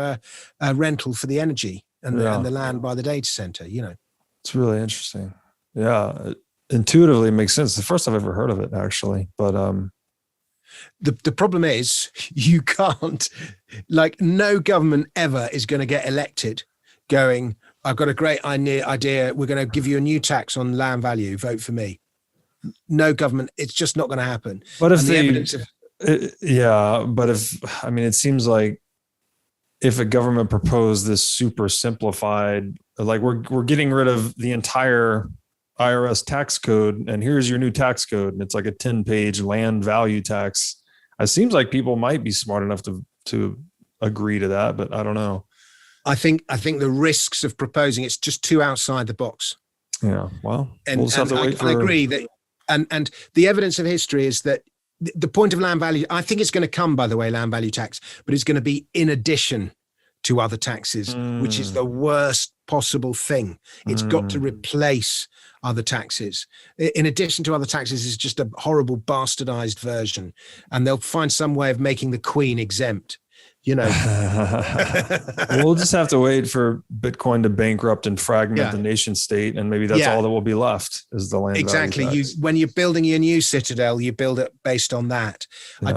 rental for the energy and the land by the data center. It's really interesting. Yeah, intuitively it makes sense. The first I've ever heard of it, actually. But the problem is you can't, no government ever is going to get elected going, I've got a great idea. We're going to give you a new tax on land value. Vote for me. No government. It's just not going to happen. But if it seems like if a government proposed this super simplified, like we're getting rid of the entire IRS tax code, and here's your new tax code, and it's like a 10-page land value tax. It seems like people might be smart enough to agree to that, but I don't know. I think the risks of proposing it's just too outside the box. Yeah, well, we'll just have to wait I agree that, and the evidence of history is that the point of land value, I think it's going to come, by the way, land value tax, but it's going to be in addition to other taxes, which is the worst possible thing. It's got to replace other taxes. In addition to other taxes is just a horrible bastardized version, and they'll find some way of making the Queen exempt. We'll just have to wait for Bitcoin to bankrupt and fragment the nation state, and maybe that's all that will be left is the land. Exactly. When you're building your new citadel, you build it based on that. Yeah.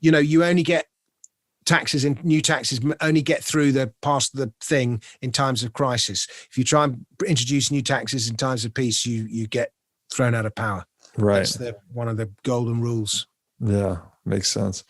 You only get new taxes only get past the thing in times of crisis. If you try and introduce new taxes in times of peace, you get thrown out of power. Right. That's one of the golden rules. Yeah, makes sense.